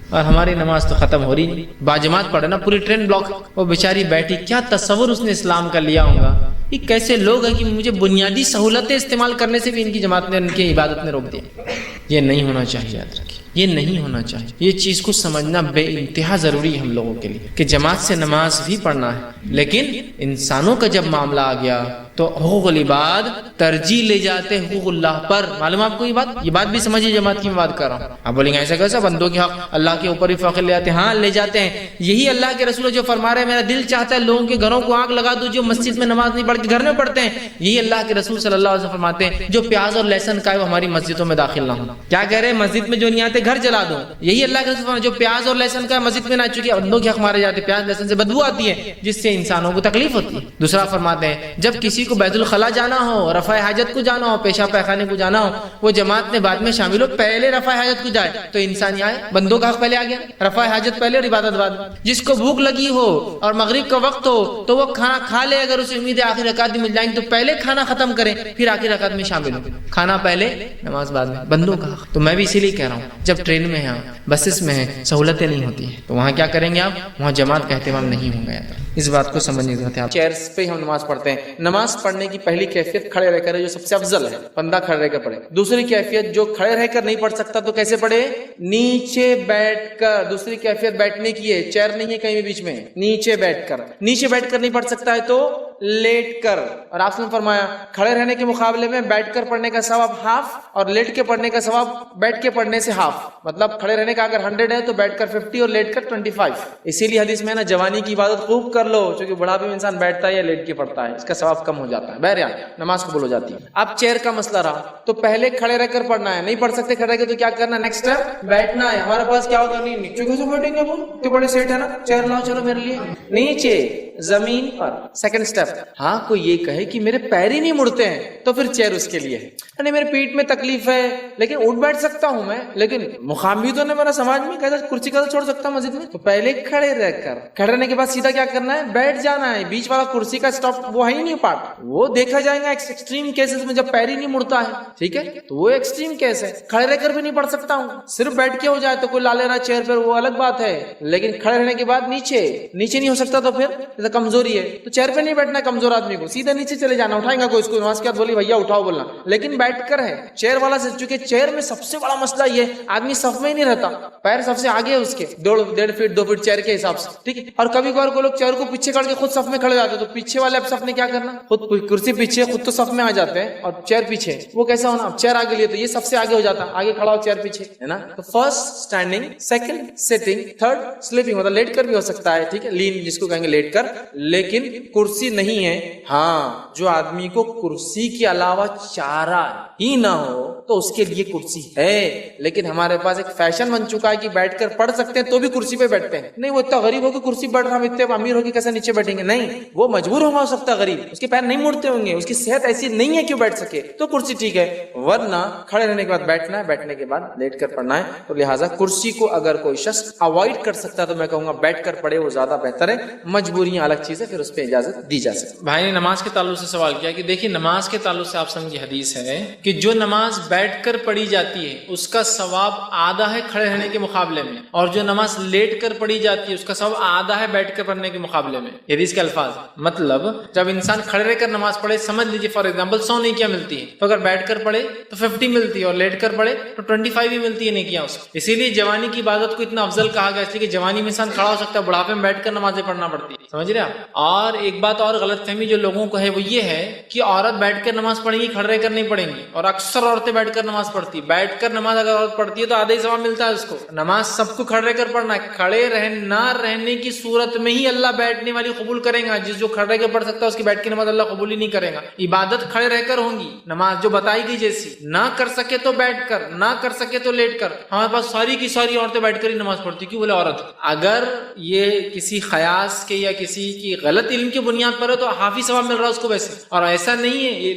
اور ہماری نماز تو ختم ہو رہی نہیں، باجماعت پڑھے نا، پوری ٹرین بلاک. وہ بیچاری بیٹھی، کیا تصور اس نے اسلام کا لیا ہوگا. یہ کیسے لوگ ہیں کہ مجھے بنیادی سہولتیں استعمال کرنے سے بھی ان کی جماعت نے، ان کی عبادت نے روک دیا. یہ نہیں ہونا چاہیے، یاد رکھیے یہ نہیں ہونا چاہیے. یہ چیز کو سمجھنا بے انتہا ضروری ہے ہم لوگوں کے لیے کہ جماعت سے نماز بھی پڑھنا ہے، لیکن انسانوں کا جب معاملہ آ گیا تو حقوق العباد ترجیح لے جاتے حقوق اللہ پر. معلوم آپ کو یہ بات بھی سمجھیے جماعت کی میں بات کر رہا ہوں. آپ بولیں گے ایسا کیسا، بندوں کے حق اللہ کے اوپر ہی فخر لے جاتے ہیں. ہاں لے جاتے ہیں. یہی اللہ کے رسول جو فرما رہے ہیں میرا دل چاہتا ہے لوگوں کے گھروں کو آگ لگا دو جو مسجد میں نماز نہیں پڑھ کے گھر میں پڑھتے ہیں. یہی اللہ کے رسول صلی اللہ علیہ وسلم فرماتے ہیں جو پیاز اور لہسن کا ہے وہ ہماری مسجدوں میں داخل نہ ہو. کیا کہہ رہے ہیں، مسجد میں جو نہیں آتے گھر جلا دو. یہی اللہ کے رسول فرماتے ہیں جو پیاز اور لہسن کا مسجد میں نہ، چکے بندوں کے حق مارے جاتے، پیاز لہسن سے بدبو آتی ہے جس سے انسانوں کو تکلیف ہوتی ہے. دوسرا فرماتے ہیں جب کسی کو بیت الخلا جانا ہو، رفع حاجت کو جانا ہو، پیشاب پیخانے کو جانا ہو، وہ جماعت میں بعد میں شامل ہو، پہلے رفع حاجت کو جائے تو انسان آئے، بندوں کا حق پہلے آ گیا، رفع حاجت پہلے اور عبادت بعد. جس کو بھوک لگی ہو اور مغرب کا وقت ہو تو وہ کھانا کھا لے، اگر اسے امید ہے آخر رکعت مل جائیں تو پہلے کھانا ختم کریں پھر آخر رکعت میں شامل ہو. کھانا پہلے نماز بعد میں، بندوں کا حق. تو میں بھی اسی لیے کہہ رہا ہوں جب ٹرین میں ہیں، بسز میں ہیں، سہولتیں نہیں ہوتی ہیں تو وہاں کیا کریں گے آپ، وہاں جماعت کا اہتمام نہیں ہوگا. اس بات کو سمجھنے کی ضرورت ہے. چیئرز پہ ہم نماز پڑھتے ہیں. نماز پڑھنے کی پہلی کیفیت کھڑے رہ کر ہے جو سب سے افضل ہے، بندہ کھڑے رہ کر پڑھے. دوسری کیفیت جو کھڑے رہ کر نہیں پڑھ سکتا تو کیسے پڑھے، نیچے بیٹھ کر. دوسری کیفیت بیٹھنے کی ہے، چیئر نہیں ہے کہیں بھی بیچ میں، نیچے بیٹھ کر. نیچے بیٹھ کر نہیں پڑھ سکتا ہے تو لیٹ کر. اور آپ نے فرمایا کھڑے رہنے کے مقابلے میں بیٹھ کر پڑھنے کا ثواب ہاف اور لیٹ کے پڑھنے کا ثواب بیٹھ کے پڑھنے سے ہاف. مطلب کھڑے رہنے کا اگر 100 ہے تو بیٹھ کر 50 اور لیٹ کر 25. اسی لیے حدیث میں نا جوانی کی عبادت خوب کر لو، چونکہ بڑھاپے میں انسان بیٹھتا ہے یا لیٹ کے پڑھتا ہے، اس کا ثواب کم ہو جاتا ہے. بہرحال نماز قبول ہو جاتی ہے. اب چیئر کا مسئلہ رہا تو پہلے کھڑے رہ کر پڑھنا ہے، نہیں پڑھ سکتے کھڑے رہ کے تو کیا کرنا، نیکسٹ اسٹیپ بیٹھنا ہے. ہمارے پاس کیا ہوگا، نہیں نیچے کیسے بیٹھیں گے، وہ تو بڑے سیٹ ہے نا، چیئر لاؤ چلو میرے لیے، نیچے زمین پر. سیکنڈ اسٹیپ، ہاں کوئی یہ کہے کہ میرے پیر ہی نہیں مڑتے ہیں تو پھر چیئر اس کے لیے ہے. یعنی میرے پیٹ میں تکلیف ہے لیکن اٹھ بیٹھ سکتا ہوں میں، لیکن مقام بھی تو نہیں میرا سماج میں، کیسے کرسی کیسے چھوڑ سکتا ہوں مسجد میں. تو پہلے کھڑے رہ کر، کھڑے رہنے کے بعد سیدھا کیا کرنا ہے، بیٹھ جانا ہے. بیچ والا کرسی کا اسٹاپ وہ ہے ہی نہیں پارٹ، وہ دیکھا جائے گا ایکسٹریم کیسز میں جب پیر ہی نہیں مڑتا ہے، ٹھیک ہے، تو وہ ایکسٹریم کیس ہے. کھڑے رہ کر بھی نہیں پڑھ سکتا ہوں، صرف بیٹھ کے ہو جائے تو کوئی لا لے رہا چیئر پر وہ الگ بات ہے، لیکن کھڑے رہنے کے بعد نیچے نہیں ہو سکتا تو پھر کمزوری ہے. تو چیئر پہ نہیں بیٹھنا کمزور آدمی کو، سیدھا نیچے چلے جانا. اٹھائیں گا کوئی اس کو نماز کے بعد بولی بھیا اٹھاؤ بولنا، لیکن بیٹھ کر ہے. چیئر والا سے، چونکہ چیئر میں سب سے بڑا مسئلہ یہ آدمی صف میں ہی نہیں رہتا، پیر سب سے آگے ہے اس کے، 1.5 فٹ 2 فٹ چیئر کے حساب سے، ٹھیک ہے. اور کبھی کبھار کو لوگ چیئر کو پیچھے کر کے خود صف میں کھڑے جاتے تو پیچھے والے اب صف نے کیا کرنا، خود کرسی پیچھے، خود تو صف میں آ جاتے ہیں اور چیئر پیچھے. وہ کیسا ہونا، اب چیئر آگے لیے تو یہ سب سے آگے ہو جاتا، آگے کھڑا ہو چیئر پیچھے ہے نا. تو first standing, second sitting, third sleeping, مطلب لیٹ کر بھی ہو سکتا ہے، ٹھیک ہے، لین جس کو کہیں گے لیٹ کر، لیکن کرسی نہیں ہے. ہاں جو آدمی کو کرسی کے علاوہ چارہ ہی نہ ہو تو اس کے لیے کرسی ہے. لیکن ہمارے پاس ایک فیشن بن چکا ہے کہ بیٹھ کر پڑھ سکتے ہیں تو بھی کرسی پہ بیٹھتے ہیں. نہیں، وہ اتنا غریب ہو کہ کرسی بیٹھ رہا، ہم اتنے امیر ہو کہ کیسے نیچے بیٹھیں گے؟ نہیں، وہ مجبور ہو سکتا غریب، اس کے پیر نہیں مڑتے ہوں گے، اس کی صحت ایسی نہیں ہے کہ بیٹھ سکے، تو کرسی ٹھیک ہے. ورنہ کھڑے رہنے کے بعد بیٹھنا ہے، بیٹھنے کے بعد لیٹ کر پڑھنا ہے. تو لہٰذا کرسی کو اگر کوئی شخص اوائڈ کر سکتا ہے تو میں کہوں گا بیٹھ کر پڑھے، وہ زیادہ بہتر ہے. مجبوریاں الگ چیز ہے، پھر اس پہ اجازت دی جا سکتی. بھائی نے نماز کے تعلق سے سوال کیا کہ دیکھیے نماز کے تعلق سے آپ سمجھے حدیث ہے کہ جو نماز بیٹھ کر پڑھی جاتی ہے اس کا ثواب آدھا ہے کھڑے رہنے کے مقابلے میں، اور جو نماز لیٹ کر پڑھی جاتی ہے اس کا ثواب آدھا ہے بیٹھ کر پڑھنے کے مقابلے میں. حدیث کے الفاظ مطلب جب انسان کھڑے رہ کر نماز پڑھے، سمجھ لیجیے فار ایگزامپل 100 نیکیاں ملتی ہیں، تو اگر بیٹھ کر پڑھے تو 50 ملتی ہے، اور لیٹ کر پڑھے تو 25 ہی ملتی ہے نیکیاں اس کو. اسی لیے جوانی کی عبادت کو اتنا افضل کہا گیا، اس لیے کہ جوانی میں انسان کھڑا ہو سکتا ہے، بڑھاپے میں بیٹھ کر نمازیں پڑھنا پڑتی ہے. سمجھ رہے آپ؟ اور ایک بات اور غلط فہمی جو لوگوں کو ہے وہ یہ ہے کہ عورت بیٹھ کر نماز پڑھے گی، کھڑے رہ کر نہیں پڑھیں گی. اور اکثر عورتیں بیٹھ کر نماز پڑھتی ہے. بیٹھ کر نماز اگر عورت پڑھتی ہے تو آدھا ہی ثواب ملتا ہے اس کو. نماز سب کو کھڑے رہ کر پڑھنا ہے. کھڑے نہ رہنے کی صورت میں ہی اللہ بیٹھنے والی قبول کرے گا. جو کھڑے رہ کر پڑھ سکتا ہے اس کی بیٹھ کی نماز اللہ قبول ہی نہیں کرے گا. عبادت کھڑے رہ کر ہوں گی، نماز جو بتائی گئی جیسی، نہ کر سکے تو بیٹھ کر، نہ کر سکے تو لیٹ کر. ہمارے پاس ساری کی ساری عورتیں بیٹھ کر ہی نماز پڑھتی. کیوں بولے عورت؟ اگر یہ کسی خیاس کے یا کسی کی غلط علم کی بنیاد پر ہے تو حافظ ثواب مل رہا ہے اس کو ویسے. اور ایسا نہیں ہے،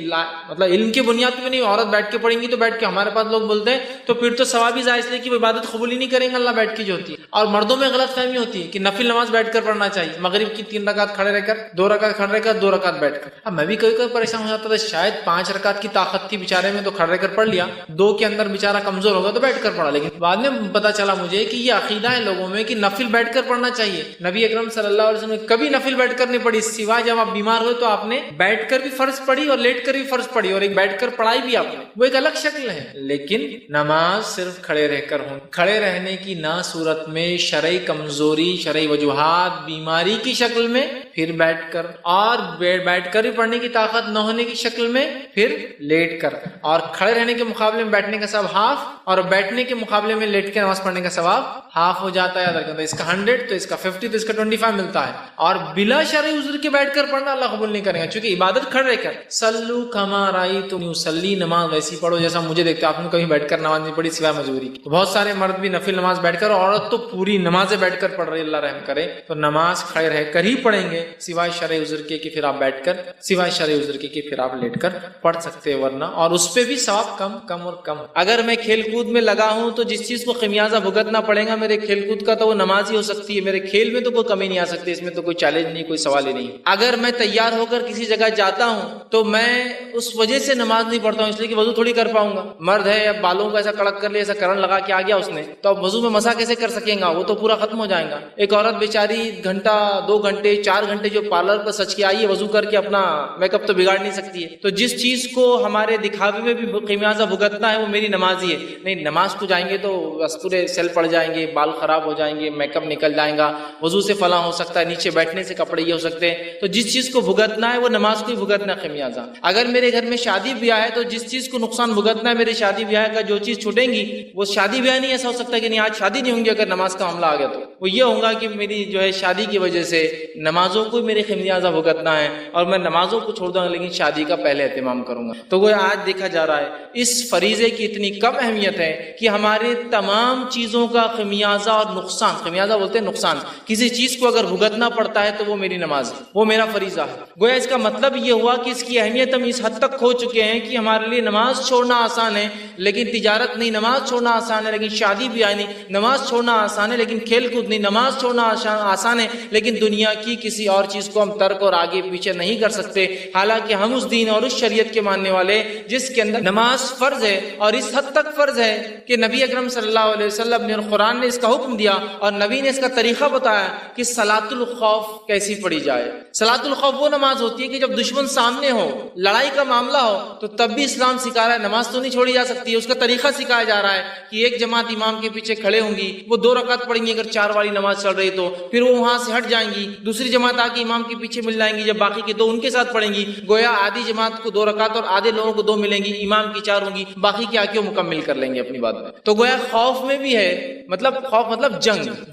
مطلب علم کی بنیاد پہ نہیں، عورت بیٹھ کے پڑھیں گی تو بیٹھ کے. ہمارے پاس لوگ بولتے ہیں تو پھر تو ثواب ہی ضائع، اس لیے کہ وہ عبادت قبول ہی نہیں کریں گے اللہ بیٹھ کے جو ہوتی ہے. اور مردوں میں غلط فہمی ہوتی ہے کہ نفل نماز بیٹھ کر پڑھنا چاہیے. مغرب کی 3 رکعت کھڑے رہ کر، 2 رکعت کھڑے رہ کر، 2 رکعت بیٹھ کر. اب میں بھی کبھی کبھی پریشان ہو جاتا تھا، شاید 5 رکعت کی طاقت تھی بیچارے میں تو کھڑے رہ کر پڑھ لیا، 2 کے اندر بیچارہ کمزور ہوگا تو بیٹھ کر پڑھا. لیکن بعد میں پتا چلا مجھے کہ یہ عقیدہ ہے لوگوں میں کہ نفل بیٹھ کر پڑھنا چاہیے. نبی اکرم صلی اللہ علیہ وسلم نے کبھی نفل بیٹھ کر نہیں پڑھی، سوائے جب آپ بیمار ہوئے تو آپ نے بیٹھ کر بھی فرض پڑھی اور لیٹ کر بھی فرض پڑھی، اور ایک بیٹھ کر پڑھائی بھی آپ نے. وہ ایک الگ شکل ہے. لیکن نماز صرف کھڑے رہ کر ہوں. کھڑے رہنے کی نہ صورت میں شرعی کمزوری، شرعی وجوہات، بیماری کی شکل میں، پھر بیٹھ کر، اور بیٹھ کر بھی پڑھنے کی طاقت نہ ہونے کی شکل میں، پھر لیٹ کر. اور کھڑے رہنے کے مقابلے میں بیٹھنے کا ثواب ہاف، اور بیٹھنے کے مقابلے میں لیٹ کے نماز پڑھنے کا ثواب ہاف ہو جاتا ہے. اس کا 100 تو اس کا 50 تو اس کا 25 ملتا ہے. اور بلا شرعی عذر کے بیٹھ کر پڑھنا اللہ قبول نہیں کرے گا، چونکہ عبادت کھڑے رہ کر. سلو کما رأیتم یصلی، نماز ویسی پڑھو جیسا مجھے دیکھتے. آپ نے کبھی بیٹھ کر نماز نہیں پڑھی سوائے مجبوری کی. بہت سارے مرد بھی نفل نماز بیٹھ کر، عورت تو پوری نمازیں بیٹھ کر پڑھ رہی، اللہ رحم کرے. تو نماز کھڑے رہ کر ہی پڑھیں گے سوائے شرعی عذر کے کہ پھر آپ بیٹھ کر، سوائے شرعی عذر کے کہ پھر آپ لیٹ کر پڑھ سکتے ہیں. ورنہ اور اس پہ بھی ثواب کم اور کم. اگر میں کھیل کود میں لگا ہوں تو جس چیز کو خمیازہ بھگتنا پڑے گا میرے کھیل کود کا تو وہ نماز ہی ہو سکتی ہے. میرے کھیل میں تو کوئی کمی نہیں آ سکتی، اس میں تو کوئی چیلنج نہیں، کوئی سوال ہی نہیں. اگر میں تیار ہو کر کسی جگہ جاتا ہوں تو میں اس وجہ سے نماز نہیں پڑھتا ہوں اس لیے کہ وضو تھوڑی کر پاؤں گا. مرد ہے، اب بالوں کو ایسا کڑک کر لیا، ایسا کرن لگا کے آ گیا اس نے، تو اب وضو میں مسا کیسے کر سکیں گا؟ وہ تو پورا ختم ہو جائے گا. ایک عورت بیچاری گھنٹہ 2 گھنٹے 4 گھنٹے جو پارلر پر سچ کے آئی ہے، وضو کر کے اپنا میک اپ تو بگاڑ نہیں سکتی ہے. تو جس چیز کو ہمارے دکھاوے میں بھی خمیازہ بھگتنا ہے وہ میری نماز ہی ہے. نہیں، نماز کو جائیں گے تو بس پورے سیل پڑ جائیں گے، بال خراب ہو جائیں گے، میک اپ نکل جائے گا، وضو سے فلاں ہو سکتا ہے، نیچے بیٹھنے سے کپڑے یہ ہو سکتے ہیں. تو جس چیز کو بھگتنا ہے وہ نماز کو ہی بھگتنا خمیازہ. اگر میرے گھر میں شادی بیاہ ہے تو جس چیز کو نقصان بھگتنا ہے میرے شادی بیاہ کا، جو چیز چھوٹیں گی وہ شادی بیاہ نہیں. ایسا ہو سکتا ہے کہ نہیں آج شادی نہیں ہوں گی اگر نماز کا معاملہ آ گیا تو وہ یہ ہوگا کہ میری جو ہے شادی کی وجہ سے نمازوں کو میرے خمیازہ بھگتنا ہے، اور میں نمازوں کو چھوڑ دوں گا لیکن شادی کا پہلے اہتمام کروں گا. تو وہ آج دیکھا جا رہا ہے اس فریضے کی اتنی کم اہمیت ہے کہ ہمارے تمام چیزوں کا خمیازہ اور نقصان، خمیازہ بولتے ہیں نقصان، کسی چیز کو اگر بھگتنا پڑتا ہے تو وہ میری نماز ہے، وہ میرا فریضہ ہے. گویا اس کا مطلب یہ ہوا کہ اس کی اہمیت ہم اس حد تک کھو چکے ہیں کہ ہمارے لیے نماز چھوڑنا آسان ہے لیکن تجارت نہیں. نماز چھوڑنا آسان ہے لیکن شادی بھی نہیں. نماز چھوڑنا آسان ہے لیکن کھیل کود نہیں. نماز چھوڑنا آسان ہے لیکن دنیا کی کسی اور چیز کو ہم ترک اور آگے پیچھے نہیں کر سکتے. حالانکہ ہم اس دین اور اس شریعت کے ماننے والے جس کے اندر نماز فرض ہے، اور اس حد تک فرض ہے کہ نبی اکرم صلی اللہ علیہ وسلم نے اور قرآن نے اس کا حکم دیا اور نبی نے اس کا طریقہ بتایا کہ صلاۃ الخوف کیسی پڑھی جائے. صلاۃ الخوف وہ نماز ہوتی ہے کہ جب دشمن سامنے ہو، لڑائی کا معاملہ ہو، تو تب بھی اسلام سکھا رہا ہے نماز تو نہیں چھوڑی جا سکتی ہے. اس کا طریقہ سکھایا جا رہا ہے کہ ایک جماعت امام کے پیچھے کھڑے ہوں گی، وہ 2 رکعت پڑھیں گی اگر 4 والی نماز چل رہی تو، پھر وہ وہاں سے ہٹ جائیں گی، دوسری جماعت آ کے امام کے پیچھے مل جائیں گی، جب باقی کے 2 ان کے ساتھ پڑھیں گی. گویا آدھی جماعت کو 2 رکعت اور آدھے لوگوں کو 2 ملیں گی، امام کی 4 ہوں گی، باقی کے آ کے وہ مکمل کر لیں گے اپنی بات میں. تو گویا خوف میں بھی ہے، مطلب خوف مطلب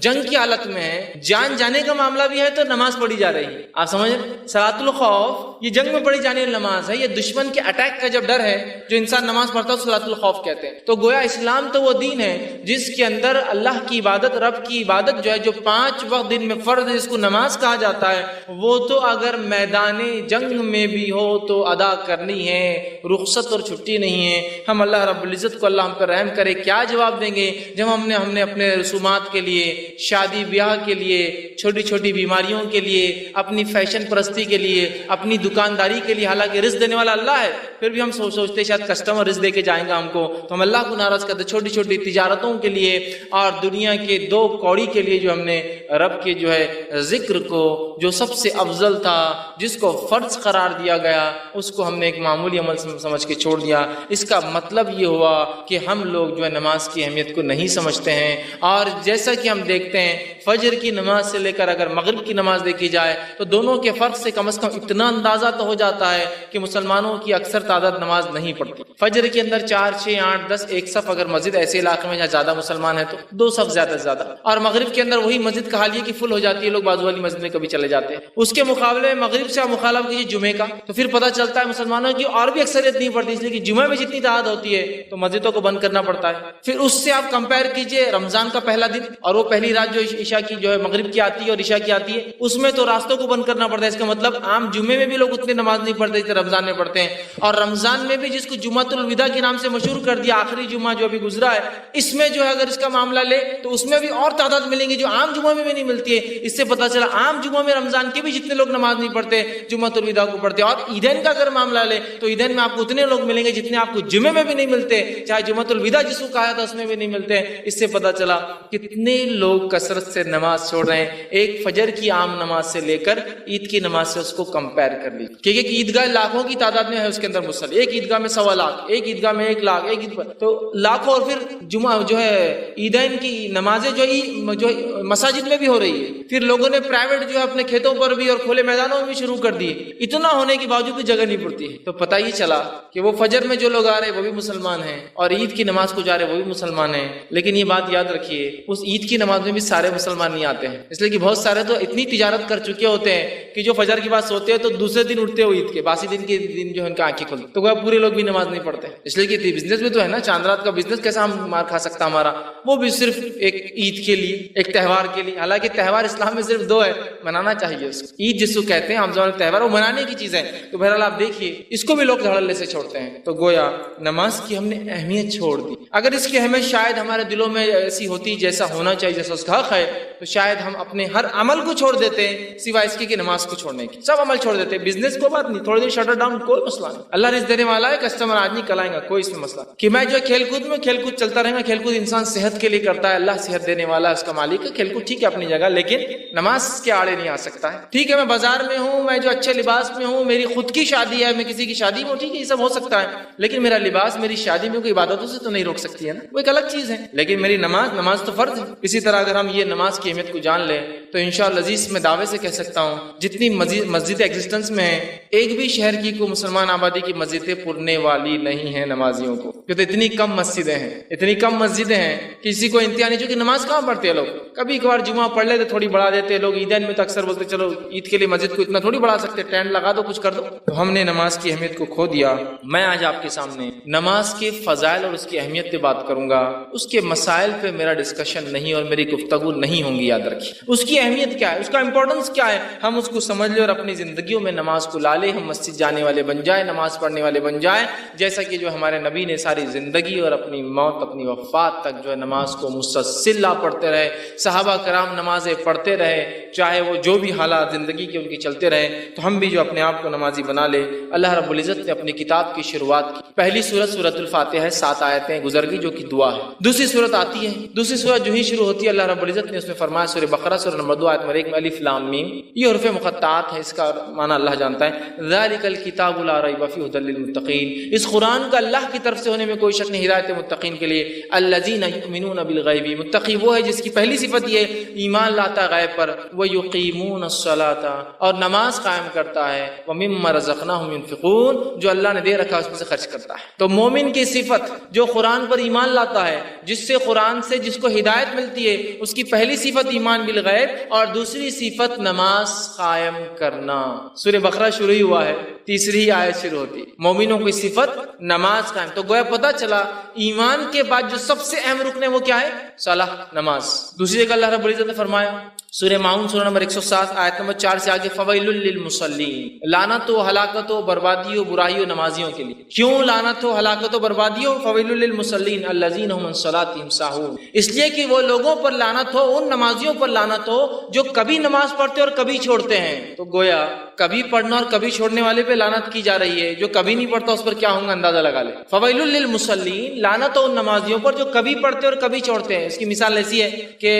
جنگ کی حالت میں ہے، جان جانے کا معاملہ بھی ہے تو نماز پڑھی جا رہی ہے. آپ سمجھ، صلاۃ الخوف یہ جنگ میں پڑھی جانے والی نماز ہے، یہ دشمن کے اٹیک کا جب ڈر ہے جو انسان نماز پڑھتا ہے صلاۃ الخوف کہتے ہیں۔ تو گویا اسلام تو وہ دین ہے جس کے اندر اللہ کی عبادت، رب کی عبادت جو ہے، جو 5 وقت دن میں فرض ہے، جس کو نماز کہا جاتا ہے، وہ تو اگر میدان جنگ میں بھی ہو تو ادا کرنی ہے، رخصت اور چھٹی نہیں ہے۔ ہم اللہ رب العزت کو، اللہ ہم پر رحم کرے، کیا جواب دیں گے جب ہم نے اپنے رسومات کے لیے، شادی بیاہ کے لیے، چھوٹی چھوٹی بیماریوں کے لیے، اپنی فیشن پرستی کے لیے، اپنی دکانداری کے لیے، حالانکہ رزق دینے والا اللہ ہے، پھر بھی ہم سوچتے شاید کسٹمر رزق دے کے جائیں گا ہم کو، تو ہم اللہ کو ناراض کرتے۔ چھوٹی چھوٹی تجارتوں کے لیے اور دنیا کے 2 کوڑی کے لیے جو ہم نے رب کے جو ہے ذکر کو، جو سب سے افضل تھا، جس کو فرض قرار دیا گیا، اس کو ہم نے ایک معمولی عمل سمجھ کے چھوڑ دیا۔ اس کا مطلب یہ ہوا کہ ہم لوگ جو ہے نماز کی اہمیت کو نہیں سمجھتے ہیں، اور جیسا کہ ہم دیکھتے ہیں فجر کی نماز سے لے کر اگر مغرب کی نماز دیکھی جائے تو دونوں کے فرق سے کم از کم اتنا اندازہ تو ہو جاتا ہے کہ مسلمانوں کی اکثر تعداد نماز نہیں پڑھتی۔ فجر کے اندر 4 6 8 10 ایک صف، اگر مسجد ایسے علاقے میں جہاں زیادہ مسلمان ہیں تو 2 صف زیادہ سے زیادہ، اور مغرب کے اندر وہی مسجد کا حال یہ کہ فل ہو جاتی ہے، لوگ بازو والی مسجد میں کبھی چلے جاتے ہیں۔ اس کے مقابلے میں مغرب سے آپ مخالف کیجیے جمعے کا، تو پھر پتہ چلتا ہے مسلمانوں کی اور بھی اکثریت نہیں پڑتی، اس لیے کہ جمعے میں جتنی تعداد ہوتی ہے تو مسجدوں کو بند کرنا پڑتا ہے۔ پھر اس سے آپ کمپیئر کیجئے رمضان کا پہلا دن اور وہ پہلی رات جو عشاء کی جو ہے مغرب کی آتی ہے اور عشاء کی آتی ہے، اس میں تو راستوں کو بند کرنا پڑتا ہے۔ اس کا مطلب عام جمعے میں بھی لوگ اتنی نماز نہیں پڑھتے جتنے رمضان میں پڑھتے ہیں، اور رمضان میں بھی جس کو جمعۃ الوداع کے نام سے مشہور کر دیا، آخری جمعہ جو ابھی گزرا ہے، اس میں جو ہے اگر اس کا معاملہ لے تو اس میں بھی اور تعداد ملیں گی جو عام جمعہ میں بھی نہیں ملتی ہے۔ اس سے پتہ چلا عام جمعہ میں رمضان کے بھی جتنے لوگ نماز نہیں پڑھتے جمعۃ الوداع کو پڑھتے ہیں، اور عیدین کا اگر معاملہ لے تو عیدین میں آپ کو اتنے لوگ ملیں گے جتنے آپ کو جمعے میں بھی نہیں ملتے، چاہے جمعۃ الوداع جس کو کہا تھا اس میں بھی نہیں ملتے۔ اس سے پتہ چلا کتنے لوگ کثرت سے نماز چھوڑ رہے ہیں۔ ایک فجر کی عام نماز سے لے کر عید کی نماز سے اس کو کمپیئر کر لیجیے، کیونکہ عیدگاہ لاکھوں کی تعداد میں ہے، اس کے اندر مسلم ایک عیدگاہ میں 1.25 لاکھ، ایک عیدگاہ میں 1 لاکھ، ایک عید تو لاکھوں، اور پھر جمعہ جو ہے عیدین کی نمازیں جو مساجد میں بھی ہو رہی ہے، پھر لوگوں نے پرائیویٹ جو ہے اپنے کھیتوں پر بھی اور کھلے میدانوں میں بھی شروع کر دیے، اتنا ہونے کے باوجود بھی جگہ نہیں پڑتی ہے۔ تو پتہ ہی چلا کہ وہ فجر میں جو لوگ آ رہے وہ بھی مسلمان ہیں، اور عید کی نماز کو جا رہے وہ بھی مسلمان ہیں۔ لیکن یہ بات یاد رکھیے، اس عید کی نماز میں بھی سارے مسلمان نہیں آتے ہیں، اس لیے کہ بہت سارے تو اتنی تجارت کر چکے ہوتے ہیں کہ جو فجر کے بعد سوتے ہیں تو دوسرے دن اٹھتے ہو عید کے باسی دن کے دن جو ہے ان کی آنکھیں کھلتی، تو وہ پورے لوگ بھی نماز نہیں پڑھتے، اس لیے کہ بزنس بھی تو ہے نا، چاند رات کا بزنس کیسا ہم مار کھا سکتا ہمارا، وہ بھی صرف ایک عید کے لیے، ایک تہوار کے لیے۔ حالانکہ تہوار اسلام میں صرف 2 ہے، منانا چاہیے اس کو۔ عید جس کو کہتے ہیں ہم تہوار، وہ منانے کی چیز ہے، تو بہرحال آپ دیکھیے اس کو بھی لوگ دھڑلے سے چھوڑتے ہیں۔ تو گویا نماز کی ہم نے اہمیت چھوڑ دی۔ اگر اس کی اہمیت شاید ہمارے دلوں میں ایسی ہوتی جیسا ہونا چاہیے، جیسا اس کا حق ہے، تو شاید ہم اپنے ہر عمل کو چھوڑ دیتے ہیں سوائے اس کی کہ نماز کو چھوڑنے کی، سب عمل چھوڑ دیتے ہیں۔ بزنس کو بات نہیں، تھوڑی دیر شٹر ڈاؤن، کوئی مسئلہ نہیں، اللہ رزق دینے والا ہے، کسٹمر آج نہیں کل آئے گا، کوئی اس میں مسئلہ کہ میں جو کھیل کود میں کھیل کود چلتا رہے گا، کھیل کود انسان صحت کے لیے کرتا ہے، اللہ صحت دینے والا ہے، اس کا مالک ہے، کھیل کود ٹھیک ہے اپنی جگہ، لیکن نماز کے آڑے نہیں آ سکتا ہے۔ ٹھیک ہے میں بازار میں ہوں، میں جو اچھے لباس میں ہوں، میری خود کی شادی ہے، میں کسی کی شادی میں ہوں، ٹھیک ہے یہ سب ہو سکتا ہے، لیکن میرا لباس میری شادی میں کوئی عبادتوں سے تو نہیں روک سکتی ہے نا، وہ ایک الگ چیز ہے۔ لیکن میری نماز تو فرض ہے۔ اسی طرح اگر ہم یہ نماز کی اہمیت کو جان لیں تو انشاءاللہ عزیز میں دعوے سے کہہ سکتا ہوں جتنی مسجد ایگزسٹنس میں ہے، ایک بھی شہر کی کوئی مسلمان آبادی کی مسجدیں پرنے والی نہیں ہیں نمازیوں کو، کیونکہ اتنی کم مسجدیں ہیں، اتنی کم مسجدیں ہیں، کسی کو انتہا نہیں، چونکہ نماز کہاں پڑھتے ہیں لوگ، کبھی کبھار جمعہ پڑھ لیتے، تھوڑی بڑھا دیتے لوگ، عیدین میں تو اکثر بولتے چلو عید کے لیے مسجد کو اتنا تھوڑی بڑھا سکتے، ٹینٹ لگا دو کچھ کر دو۔ تو ہم نے نماز کی اہمیت کو کھو دیا۔ میں آج آپ کے سامنے نماز کے فضائل اور اس کی اہمیت پہ بات کروں گا، اس کے مسائل پہ میرا ڈسکشن نہیں اور میری گفتگو نہیں ہوں گی، یاد رکھیے۔ اس کی اہمیت کیا ہے، اس کا امپورٹنس کیا ہے، ہم اس کو سمجھ لیں اور اپنی زندگیوں میں نماز کو لا لیں، ہم مسجد جانے والے بن جائیں، نماز پڑھنے والے بن جائیں، جیسا کہ جو ہمارے نبی نے ساری زندگی اور اپنی موت، اپنی وفات تک جو ہے نماز کو مسلسل پڑھتے رہے، صحابہ کرام نمازیں پڑھتے رہے، چاہے وہ جو بھی حالات زندگی کے ان کی چلتے رہے، تو ہم بھی جو اپنے آپ کو نمازی بنا لے۔ اللہ رب العزت نے اپنی کتاب کی شروعات کی، پہلی سورت سورۃ الفاتحہ ہے، 7 آیتیں گزر گئی جو کہ دعا ہے۔ دوسری سورت آتی ہے، دوسری سورت جو ہی شروع ہوتی ہے اللہ رب العزت نے اس میں فرمایا، سورہ بقرہ سورہ نمبر 2 آیت نمبر 1 میں الف لام میم، یہ حروف مقطعات ہے، اس کا معنی اللہ جانتا ہے۔ ذالک الکتاب لا ریب فیہ ھدی للمتقین، اس قرآن کا اللہ کی طرف سے ہونے میں کوئی شک نہیں، ہدایت متقین کے لیے۔ الذین یؤمنون بالغیب، متقی وہ ہے جس کی پہلی صفت یہ لیے ایمان لاتا ہے غیب پر، وَيُقِيمُونَ الصَّلَاةَ اور نماز قائم کرتا ہے، وَمِمَّا رَزَقْنَاهُمْ يُنْفِقُونَ جو اللہ نے دے رکھا اس میں سے خرچ کرتا ہے۔ تو مومن کی صفت جو قرآن پر ایمان لاتا ہے، جس سے قرآن سے جس کو ہدایت ملتی ہے، اس کی پہلی صفت ایمان بالغیب اور دوسری صفت نماز قائم کرنا۔ سورہ بقرہ شروع ہوا ہے، تیسری آیت شروع ہوتی، مومنوں کی صفت نماز قائم۔ تو گویا پتہ چلا ایمان کے بعد جو سب سے اہم رکن ہے وہ کیا ہے؟ صلاح، نماز۔ دوسری جگہ اللہ رب العزت نے فرمایا سورہ ماؤن سورہ نمبر 107 آیت نمبر 4 سے آگے، فویل للمصلین، لعنت و ہلاکت و بربادی و برائی و نمازیوں کے لیے۔ کیوں لعنت و ہلاکت و بربادی ہو؟ فویل للمصلین الذین هم عن صلاتهم ساہون، اس لیے کہ وہ لوگوں پر لعنت ہو، ان نمازیوں پر لعنت ہو جو کبھی نماز پڑھتے اور کبھی چھوڑتے ہیں۔ تو گویا کبھی پڑھنا اور کبھی چھوڑنے والے پہ لعنت کی جا رہی ہے، جو کبھی نہیں پڑھتا اس پر کیا ہوگا اندازہ لگا لے۔ فویل للمصلین، لعنت ہو ان نمازیوں پر جو کبھی پڑھتے اور کبھی چھوڑتے ہیں۔ اس کی مثال ایسی ہے کہ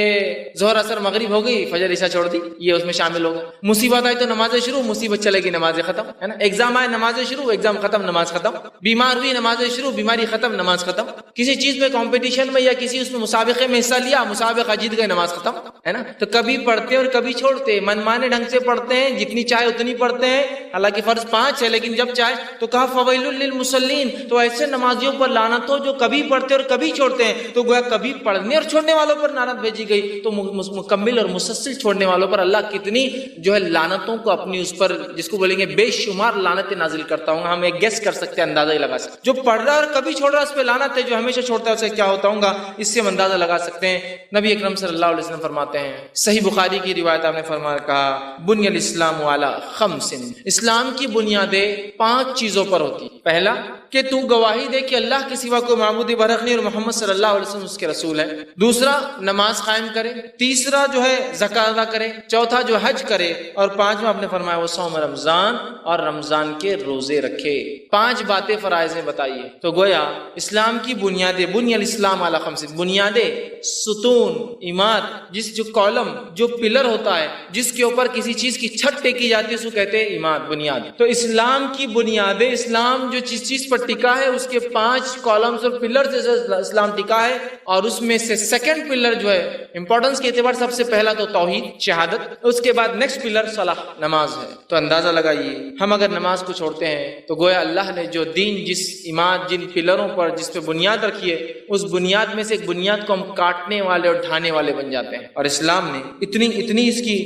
ظہر اثر مغرب ہو گئی، فجر عشاء چھوڑ دی، یہ اس میں شامل ہوگا۔ مصیبت آئی تو نمازیں شروع، مصیبت چلے گی نمازیں ختم، ہے نا۔ ایگزام آئے نمازیں شروع، ایگزام ختم، نماز ختم۔ بیمار ہوئی نمازیں شروع، بیماری ختم، نماز ختم۔ کسی چیز میں کمپٹیشن میں یا کسی اس میں مسابقے میں حصہ لیا، مسابقہ جیت گئے، نماز ختم، ہے نا۔ تو کبھی پڑھتے اور کبھی چھوڑتے، من مانے ڈھنگ سے پڑھتے ہیں، جتنی چاہے اتنی پڑھتے ہیں، حالانکہ فرض 5 ہے لیکن جب چاہے تو کہا فویل للمصلین، تو ایسے نمازیوں پر لعنت ہو جو کبھی پڑھتے اور کبھی چھوڑتے ہیں۔ تو گویا کبھی پڑھنے اور چھوڑنے والوں پر لعنت بھیجی گئی، تو مکمل اور مسلسل چھوڑنے والوں پر اللہ کتنی جو ہے لعنتوں کو اپنی اس پر، جس کو بولیں گے بے شمار لعنتیں نازل کرتا ہوں۔ ہم ایک گیس کر سکتے ہیں، اندازہ ہی لگا سکتے ہیں۔ جو پڑھ رہا اور کبھی چھوڑ رہا اس پہ لعنت ہے، جو ہمیشہ چھوڑتا ہے اسے کیا ہوتا ہوگا، اس سے ہم اندازہ لگا سکتے ہیں۔ نبی اکرم صلی اللہ علیہ وسلم فرماتے ہیں، صحیح بخاری کی روایت آپ نے فرمایا، کہا بنی الاسلام علی 5، اسلام کی بنیادیں 5 چیزوں پر ہوتی۔ پہلا کہ تو گواہی دے کہ اللہ کے سوا کوئی معبود برحق نہیں اور محمد صلی اللہ علیہ وسلم اس کے رسول ہے۔ دوسرا نماز قائم کرے، تیسرا جو ہے زکات ادا کرے، چوتھا جو حج کرے، اور 5واں آپ نے فرمایا وہ صوم رمضان اور رمضان کے روزے رکھے۔ 5 باتیں فرائض میں بتائیے۔ تو گویا اسلام کی بنیادیں، بنی الاسلام علی 5، بنیادیں، ستون، عماد، جس جو کالم، جو پلر ہوتا ہے جس کے اوپر کسی چیز کی چھت ٹیکی جاتی ہے اس کو کہتے ہیں عماد، بنیاد۔ تو اسلام کی بنیادیں، اسلام جو چیز پر ٹکا ہے اس کے 5 کالمز اور پلر سے اسلام ٹکا ہے، اور اس میں سے سیکنڈ پلر جو ہے امپورٹنس کے اعتبار سب سے پہلا تو توحید، شہادت، اس کے بعد نیکسٹ پلر صلاح، نماز ہے۔ تو اندازہ لگائیے ہم اگر نماز کو چھوڑتے ہیں تو گویا اللہ نے جو دین، جس عماد، جن پلروں پر، جس پہ بنیاد رکھی ہے، اس بنیاد میں سے ایک بنیاد کو ہم کاٹنے والے اور ڈھانے والے بن جاتے ہیں۔ اور اسلام نے اتنی اس کی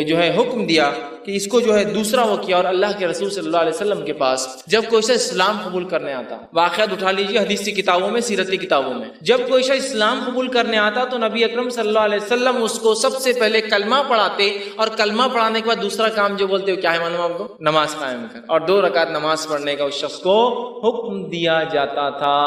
جو ہے حکم دیا کہ اس کو جو ہے دوسرا وہ کیا، اور اللہ کے رسول صلی اللہ علیہ وسلم کے پاس جب کوئی شخص اسلام قبول کرنے آتا، واقعات اٹھا لیجیے حدیث کی کتابوں میں، سیرت کی کتابوں میں، جب کوئی شخص اسلام قبول کرنے آتا تو نبی اکرم صلی اللہ علیہ وسلم اس کو سب سے پہلے کلمہ پڑھاتے، اور کلمہ پڑھانے کے بعد دوسرا کام جو بولتے ہو کیا ہے معلوم آپ کو؟ نماز قائم کر، اور 2 رکعت نماز پڑھنے کا اس شخص کو حکم دیا جاتا تھا۔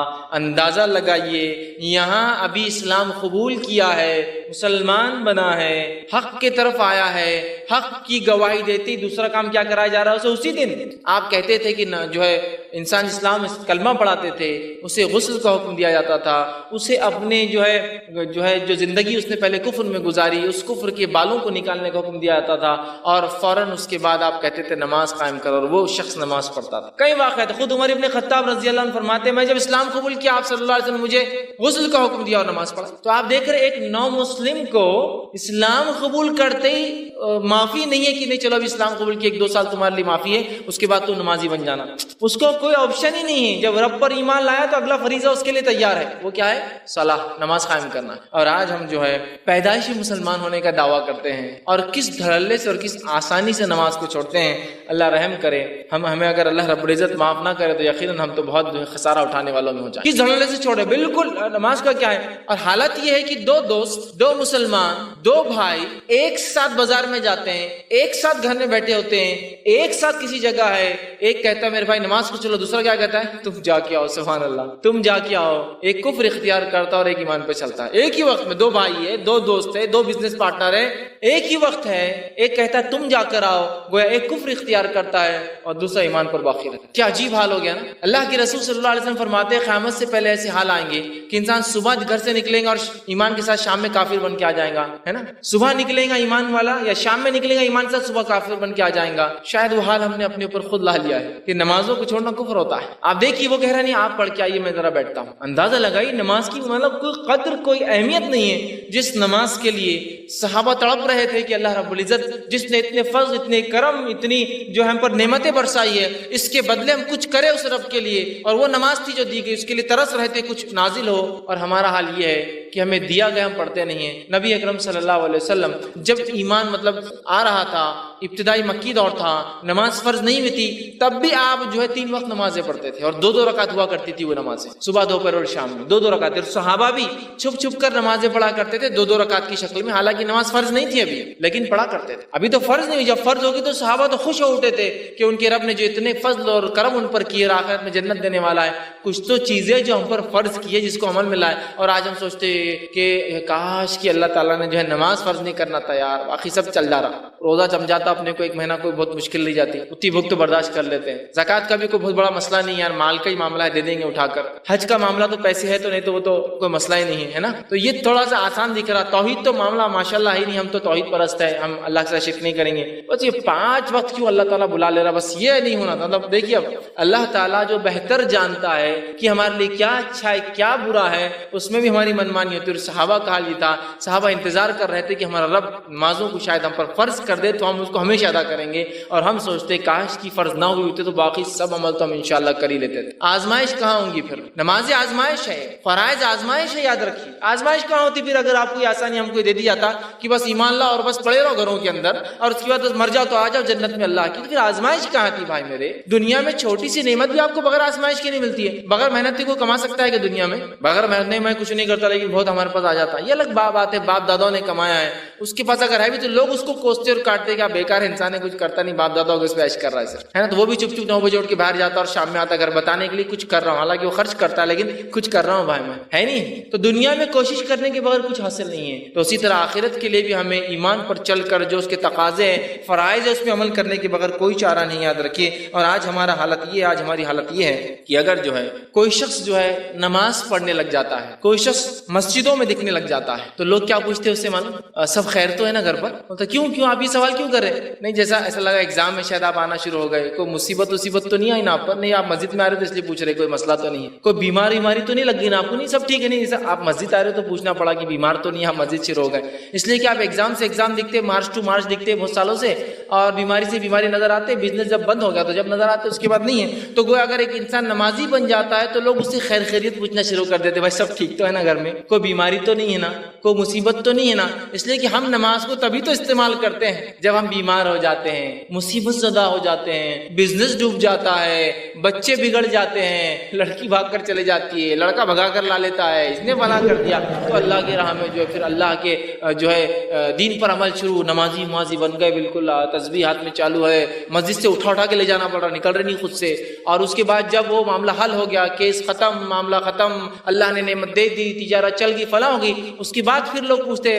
اندازہ لگائیے یہاں ابھی اسلام قبول کیا ہے، مسلمان بنا ہے، حق کی طرف آیا ہے، حق کی گواہی دیتی، دوسرا کام کیا کرایا جا رہا ہے اسے اسی دن۔ آپ کہتے تھے کہ جو ہے انسان اسلام کلمہ پڑھاتے تھے، اسے غسل کا حکم دیا جاتا تھا، اسے اپنے جو زندگی اس نے پہلے کفر میں گزاری، اس کفر کے بالوں کو نکالنے کا حکم دیا جاتا تھا، اور فوراً اس کے بعد آپ کہتے تھے نماز قائم کرو، اور وہ شخص نماز پڑھتا تھا۔ کئی واقعات، خود عمر ابن خطاب رضی اللہ عنہ فرماتے ہیں میں جب اسلام قبول کیا آپ صلی اللہ علیہ وسلم مجھے غسل کا حکم دیا اور نماز پڑھا۔ تو آپ دیکھ رہے ایک نو مسلم کو اسلام قبول کرتے ہی معافی نہیں ہے کہ نہیں چلو اب اسلام قبول کیا 1-2 سال تمہارے لیے معافی ہے، اس کے بعد تو نمازی بن جانا، اس کو کوئی آپشن ہی نہیں ہے۔ جب رب پر ایمان لایا تو اگلا فریضہ اس کے لیے تیار ہے، وہ کیا ہے؟ صلاح، نماز قائم کرنا۔ اور آج ہم جو ہے پیدائشی مسلمان ہونے کا دعویٰ کرتے ہیں، اور کس دھڑلے سے اور کس آسانی سے نماز کو چھوڑتے ہیں۔ اللہ رحم کرے، ہمیں اگر اللہ رب العزت معاف نہ کرے تو یقیناً ہم تو بہت خسارہ اٹھانے والوں میں ہو جائیں۔ کس دھڑلے سے چھوڑے؟ بالکل نماز کا کیا ہے؟ اور حالت یہ ہے کہ 2 دوست، 2 مسلمان، 2 بھائی ایک ساتھ بازار میں جاتے ہیں، ایک ساتھ گھر میں بیٹھے ہوتے ہیں، ایک ساتھ کسی جگہ ہے، ایک کہتا ہے میرے بھائی نماز کو چلو، دوسرا کیا کہتا ہے تم جا کے آؤ، سبحان اللہ، تم جا کے آؤ۔ ایک کفر اختیار کرتا اور ایک ایمان پہ چلتا ہے۔ ایک ہی وقت میں 2 بھائی ہے، 2 دوست ہے، 2 بزنس پارٹنر ہے، ایک ہی وقت ہے، ایک کہتا ہے تم جا کر آؤ، گویا ایک کفر اختیار کرتا ہے اور دوسرا ایمان پر باقی رہتا ہے۔ کیا عجیب حال ہو گیا نا۔ اللہ کے رسول صلی اللہ علیہ وسلم فرماتے ہیں قیامت سے پہلے ایسے حال آئیں گے کہ انسان صبح گھر سے نکلے گا اور ایمان کے ساتھ شام میں کافر بن کے آ جائے گا، ہے نا، صبح نکلے گا ایمان والا یا شام میں نکلے گا ایمان کے ساتھ صبح کافر بن کے آ جائے گا۔ شاید وہ حال ہم نے اپنے اوپر خود لا لیا ہے کہ نمازوں کو چھوڑنا کفر ہوتا ہے۔ آپ دیکھیے وہ کہہ رہا نہیں آپ پڑھ کے آئیے میں ذرا بیٹھتا ہوں، اندازہ لگائی نماز کی مطلب کوئی قدر کوئی اہمیت نہیں ہے جس نماز کے لیے صحابہ تڑپ رہے تھے کہ اللہ رب العزت جس نے اتنے فضل اتنے کرم اتنی جو ہم پر نعمتیں برسائی ہے اس کے بدلے ہم کچھ کرے اس رب کے لیے، اور وہ نماز تھی جو دی گئی اس کے لیے ترس رہے تھے کچھ نازل ہو، اور ہمارا حال یہ ہے کہ ہمیں دیا گیا ہم پڑھتے نہیں ہیں۔ نبی اکرم صلی اللہ علیہ وسلم جب ایمان مطلب آ رہا تھا، ابتدائی مکی دور تھا، نماز فرض نہیں ہوئی تھی، تب بھی آپ جو ہے 3 وقت نمازیں پڑھتے تھے اور 2 رکعت ہوا کرتی تھی وہ نمازیں، صبح دوپہر اور شام میں 2 رکعت۔ اور صحابہ بھی چھپ چھپ کر نمازیں پڑھا کرتے تھے 2 رکعت کی شکل میں، حالانکہ نماز فرض نہیں تھی ابھی لیکن پڑھا کرتے تھے۔ ابھی تو فرض نہیں ہوئی، جب فرض ہوگی تو صحابہ تو خوش ہو اٹھے تھے کہ ان کے رب نے جو اتنے فضل اور کرم ان پر کیے، آخرت میں جنت دینے والا ہے، کچھ تو چیزیں جو ہم پر فرض کی ہے جس کو عمل میں لائے۔ اور آج ہم سوچتے کہ کاش کہ اللہ تعالیٰ نے جو ہے نماز فرض نہیں کرنا تھا یار، باقی سب چل جا رہا، روزہ جم جاتا اپنے کو 1 مہینہ کوئی بہت مشکل نہیں جاتی، اتنی بھوک تو برداشت کر لیتے ہیں، زکوٰۃ کا بھی کوئی بہت بڑا مسئلہ نہیں یار، مال کا ہی معاملہ ہے دے دیں گے اٹھا کر، حج کا معاملہ تو پیسے ہے تو نہیں تو وہ تو کوئی مسئلہ ہی نہیں ہے نا۔ تو یہ تھوڑا سا آسان دکھ رہا، توحید تو معاملہ ماشاءاللہ ہی نہیں، ہم تو توحید پرست ہے، ہم اللہ کے ساتھ شرک نہیں کریں گے، بس یہ 5 وقت کیوں اللہ تعالیٰ بلا لے رہا، بس یہ نہیں ہونا تھا۔ مطلب دیکھیے اب اللہ تعالیٰ جو بہتر جانتا ہے کہ ہمارے لیے کیا اچھا ہے کیا برا ہے، اس میں بھی ہماری منمانی ہوتی ہے۔ اور صحابہ کا حال یہ تھا، صحابہ انتظار کر رہے تھے کہ ہمارا رب نمازوں کو شاید ہم پر فرض کر دے تو ہم اس کو ہمیشہ ادا کریں گے، اور ہم سوچتے کاش کی فرض نہ ہوئی ہوتے تو باقی سب عمل تو ہم انشاءاللہ کر ہی لیتے تھے۔ آزمائش کہاں ہوں گی پھر؟ نماز آزمائش ہے، فرائض آزمائش ہے، یاد رکھیے۔ آزمائش کہاں ہوتی پھر اگر آپ کو یہ آسانی ہم کو دے دی جاتا کہ بس ایمان لا اور بس پڑے رہو گھروں کے اندر اور اس کے بعد بس مر جاؤ تو آ جاؤ جنت میں اللہ کی، تو پھر آزمائش کہاں تھی بھائی میرے؟ دنیا میں چھوٹی سی نعمت بھی آپ کو بغیر آزمائش کی نہیں ملتی ہے۔ بغیر محنت کے کوئی کما سکتا ہے کہ دنیا میں؟ بغیر محنت نہیں، میں کچھ نہیں کرتا لیکن بہت ہمارے پاس آ جاتا ہے، یہ الگ بات ہے، باپ دادوں نے کمایا ہے، اس کے پاس اگر ہے بھی تو لوگ اس کو کوستے اور کاٹتے کہ بیکار انسان ہے، کچھ کرتا نہیں، باپ دادا کو اس پہ عیش کر رہا ہے نا، تو وہ بھی چپ چپ 9 بجے اٹھ کے باہر جاتا اور شام میں آتا گھر بتانے کے لیے کچھ کر رہا ہوں، حالانکہ وہ خرچ کرتا ہے لیکن کچھ کر رہا ہوں بھائی میں، ہے نہیں؟ تو دنیا میں کوشش کرنے کے بغیر کچھ حاصل نہیں ہے، تو اسی طرح آخرت کے لیے بھی ہمیں ایمان پر چل کر جو اس کے تقاضے ہیں فرائض ہے اس پہ عمل کرنے کے بغیر کوئی چارہ نہیں، یاد رکھیے۔ اور آج ہمارا حالت یہ ہے، آج ہماری حالت یہ ہے کہ اگر جو ہے کوئی شخص جو ہے نماز پڑھنے لگ جاتا ہے، کوئی شخص مسجدوں میں دکھنے لگ جاتا ہے تو لوگ کیا پوچھتے ہیں اس سے، معلوم سب خیر تو ہے نا گھر پر؟ تو کیوں آپ یہ سوال کیوں کر رہے؟ نہیں جیسا ایسا لگا ایگزام میں شاید آپ آنا شروع ہو گئے، کوئی مصیبت تو نہیں آئی نا آپ پر؟ نہیں، آپ مسجد میں آ رہے تو اس لیے پوچھ رہے، کوئی مسئلہ تو نہیں ہے، کوئی بیماری تو نہیں لگ گئی نا آپ کو؟ نہیں، سب ٹھیک ہے۔ نہیں جیسا آپ مسجد آ رہے تو پوچھنا پڑا کہ بیمار تو نہیں، آپ مسجد شروع ہو گئے، اس لیے کہ آپ ایگزام سے ایگزام دکھتے، مارچ ٹو مارچ دکھتے بہت سالوں سے، اور بیماری سے بیماری نظر آتے، بزنس جب بند ہو گیا تو جب نظر آتے اس کے بعد نہیں ہے۔ تو گویا اگر ایک انسان نمازی بن جاتا ہے تو لوگ اس سے خیر خیریت پوچھنا شروع کر دیتے، بھائی سب ٹھیک تو ہے نا گھر میں، کوئی بیماری تو نہیں ہے نا، کوئی مصیبت تو نہیں ہے نا؟ اس لیے کہ ہم نماز کو تبھی تو استعمال کرتے ہیں جب ہم بیمار ہو جاتے ہیں، مصیبت زدہ ہو جاتے ہیں، بزنس ڈوب جاتا ہے، بچے بگڑ جاتے ہیں، لڑکی بھاگ کر چلے جاتی ہے، لڑکا بھگا کر لا لیتا ہے، اس نے بنا کر دیا، تو اللہ کی راہ میں جو ہے پھر اللہ کے جو ہے دین پر عمل شروع، نمازی بن گئے بالکل، تسبیح ہاتھ میں چالو ہے، مسجد سے اٹھا کے لے جانا پڑ رہا، نکل رہے نہیں خود سے، اور اس کے بعد جب وہ معاملہ حل ہو گیا، کیس ختم، معاملہ ختم، اللہ نے نعمت دے دی، تجارت چل گئی، فلاں ہو گئی، اس کے بعد پھر لوگ پوچھتے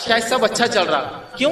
شاید سب اچھا چل رہا، کیوں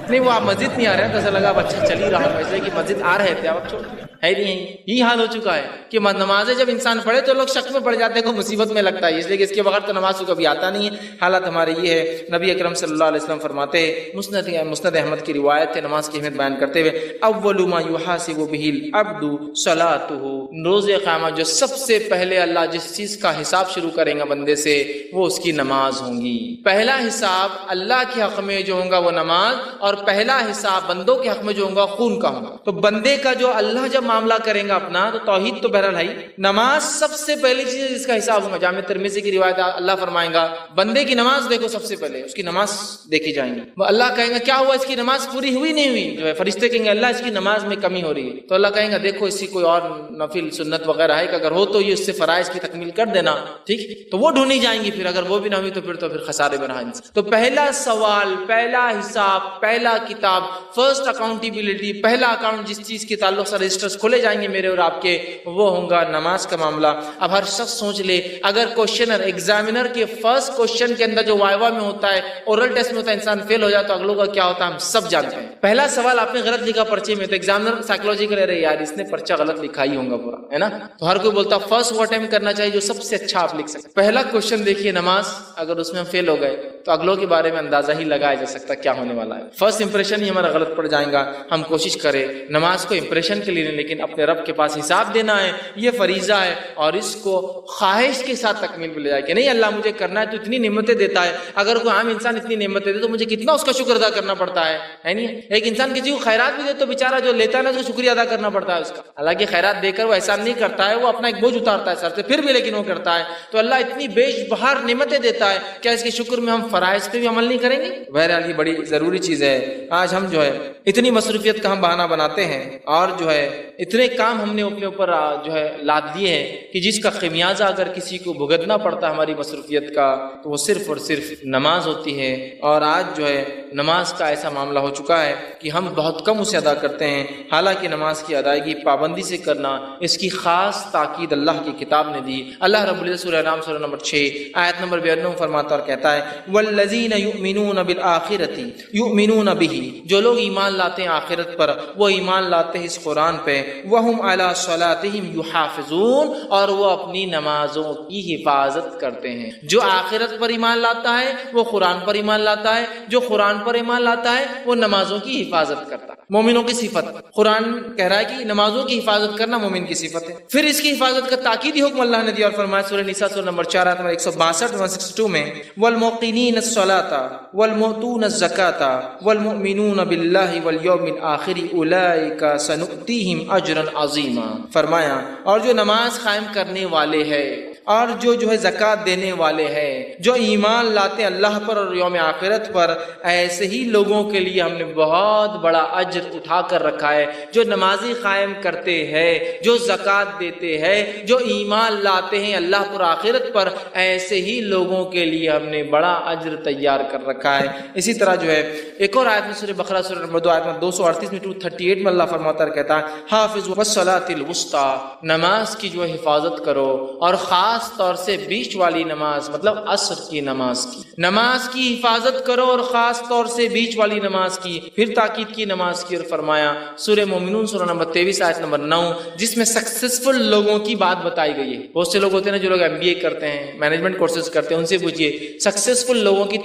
نہیں وہ آپ مسجد نہیں آ رہے ہیں؟ تو ایسا لگا اب اچھا چل ہی رہا ہے، اس لیے کہ مسجد آ رہے تھے اب چھوڑ ہے نہیں، یہی حال ہو چکا ہے کہ نمازیں جب انسان پڑھے تو لوگ شک میں پڑ جاتے ہیں، کوئی مصیبت میں لگتا ہے، اس لیے کہ اس کے بغیر تو نماز کو کبھی آتا نہیں ہے۔ حالت ہماری یہ ہے۔ نبی اکرم صلی اللہ علیہ وسلم فرماتے ہیں، مسند احمد کی روایت ہے نماز کی اہمیت بیان کرتے ہوئے، اول ما یحاسب به العبد صلاته، روز قیامت جو سب سے پہلے اللہ جس چیز کا حساب شروع کریں گا بندے سے وہ اس کی نماز ہوں گی۔ پہلا حساب اللہ کے حق میں جو ہوگا وہ نماز، اور پہلا حساب بندوں کے حق میں جو ہوگا خون کا ہوگا۔ تو بندے کا جو اللہ جب معاملہ کریں گا اپنا، تو توحید تو بہرحال ہے، نماز سب سے پہلی چیز جس کا حساب ہوگا۔ جامع ترمذی کی روایت اللہ فرمائیں گا بندے کی نماز دیکھو، سب سے پہلے اس کی نماز دیکھی جائیں گی، اللہ کہیں گا کیا ہوا، اس کی نماز پوری ہوئی نہیں ہوئی؟ جو ہے فرشتے کہیں گے اللہ اس کی نماز میں کمی ہو رہی ہے، تو اللہ کہیں گا دیکھو اس کی کوئی اور نفل سنت وغیرہ ہے کہ اگر ہو تو یہ اس سے فرائض کی تکمیل کر دینا، ٹھیک، تو وہ ڈھونڈی جائیں گی، پھر اگر وہ بھی نہ ہوئی تو پھر خسارے میں رہا انسان۔ تو پہلا سوال، پہلا حساب، پہلا پہلا کتاب، فرسٹ اکاؤنٹیبلٹی، پہلا اکاؤنٹ جس چیز کے تعلق سے رجسٹرز کھولے جائیں گے میرے اور آپ کے، وہ ہوگا نماز کا معاملہ۔ اب ہر شخص سوچ لے، اگر کوشچنر ایگزامینر کے فرسٹ کوشچن کے اندر جو وائوا میں ہوتا ہے، اورل ٹیسٹ میں ہوتا ہے، انسان فیل ہو جائے تو اگلوں کا کیا ہوتا ہے ہم سب جانتے ہیں۔ پہلا سوال آپ نے غلط لکھا پرچے میں تو ایگزامینر سائیکولوجی کا رہے یار اس نے پرچہ غلط لکھا ہی ہوگا پورا، ہے نا؟ تو ہر کوئی بولتا فرسٹ وہ اٹیمپٹ کرنا چاہیے جو سب سے اچھا آپ لکھ سکتے۔ پہلا کوشچن دیکھیے نماز، اگر اس میں ہم فیل ہو گئے تو اگلوں کے بارے میں اندازہ ہی لگایا جا سکتا کیا ہونے والا ہے۔ فرسٹ امپریشن ہی ہمارا غلط پڑ جائے گا۔ ہم کوشش کریں نماز کو امپریشن کے لیے نہیں، لیکن اپنے رب کے پاس حساب دینا ہے، یہ فریضہ ہے، اور اس کو خواہش کے ساتھ تکمیل پہ لے جائے کہ نہیں اللہ مجھے کرنا ہے تو اتنی نعمتیں دیتا ہے، اگر کوئی عام انسان اتنی نعمتیں دے تو مجھے کتنا اس کا شکر ادا کرنا پڑتا ہے نہیں؟ ایک انسان کسی کو خیرات بھی دے تو بیچارہ جو لیتا ہے نا اس کو شکریہ ادا کرنا پڑتا ہے اس کا۔ حالانکہ خیرات دے کر وہ احسان نہیں کرتا ہے، وہ اپنا ایک بوجھ اتارتا ہے سر سے، پھر بھی لیکن وہ کرتا ہے۔ تو اللہ اتنی بے بہار نعمتیں دیتا ہے، کیا اس کے شکر میں ہم فرائض پہ بھی عمل نہیں کریں گے؟ بہرحال یہ بڑی ضروری چیز ہے۔ آج ہم جو ہے اتنی مصروفیت کا ہم بہانہ بناتے ہیں، اور جو ہے اتنے کام ہم نے اپنے اوپر جو ہے لاد دیے ہیں کہ جس کا خمیازہ اگر کسی کو بھگتنا پڑتا ہماری مصروفیت کا تو وہ صرف اور صرف نماز ہوتی ہے۔ اور آج جو ہے نماز کا ایسا معاملہ ہو چکا ہے کہ ہم بہت کم اسے ادا کرتے ہیں، حالانکہ نماز کی ادائیگی پابندی سے کرنا، اس کی خاص تاکید اللہ کی کتاب نے دی۔ اللہ رب العزت سورہ نام سورہ نمبر 6 آیت نمبر 92 فرماتا اور کہتا ہے والذین یؤمنون بالآخرۃ یؤمنون بہ، جو لوگ ایمان لاتے ہیں آخرت پر وہ ایمان لاتے ہیں اس قرآن پہ، وہم علی صلاتہم یحافظون، اور وہ اپنی نمازوں کی حفاظت کرتے ہیں۔ جو آخرت پر ایمان لاتا ہے وہ قرآن پر ایمان لاتا ہے، جو قرآن پر ایمان لاتا ہے وہ نمازوں کی حفاظت کرتا ہے۔ مومنوں کی صفت قرآن کہہ رہا ہے کہ نمازوں کی حفاظت کرنا مومن کی صفت ہے۔ پھر اس کی حفاظت کا تاکیدی حکم اللہ نے دیا اور فرمایا سورہ نساء سورہ نمبر 4 آیت نمبر 162 162 میں والموقنین الصلاۃ والمؤتون الزکاۃ والمؤمنون باللہ والیوم الآخر اولئک سنؤتیہم اجرا عظیما، فرمایا اور جو نماز قائم کرنے والے ہیں اور جو ہے زکوٰۃ دینے والے ہیں، جو ایمان لاتے اللہ پر اور یوم آخرت پر، ایسے ہی لوگوں کے لیے ہم نے بہت بڑا اجر اٹھا کر رکھا ہے۔ جو نمازی قائم کرتے ہیں، جو زکوٰۃ دیتے ہیں، جو ایمان لاتے ہیں اللہ پر آخرت پر، ایسے ہی لوگوں کے لیے ہم نے بڑا اجر تیار کر رکھا ہے۔ اسی طرح جو ہے ایک اور آیت میں سورہ بقرہ سورہ نمبر 2 آیت میں 238 میں 238 میں اللہ فرماتا ہے کہتا ہے حافظ والصلاۃ الوسطیٰ، نماز کی جو ہے حفاظت کرو، اور خاص طور سے بیچ والی نماز مطلب عصر کی نماز کی حفاظت کرو، اور خاص طور سے بیچ والی نماز کی۔ پھر تاکید کی نماز کی اور فرمایا سورہ مومنون سورہ نمبر 23 آیت نمبر 9 جس میں سکسیسفل لوگوں کی بات بتائی گئی ہے۔ بہت سے لوگ ہوتے ہیں نا جو لوگ MBA کرتے ہیں، مینجمنٹ کورسز کرتے ہیں، ان سے پوچھئے سکسیسفل لوگوں کی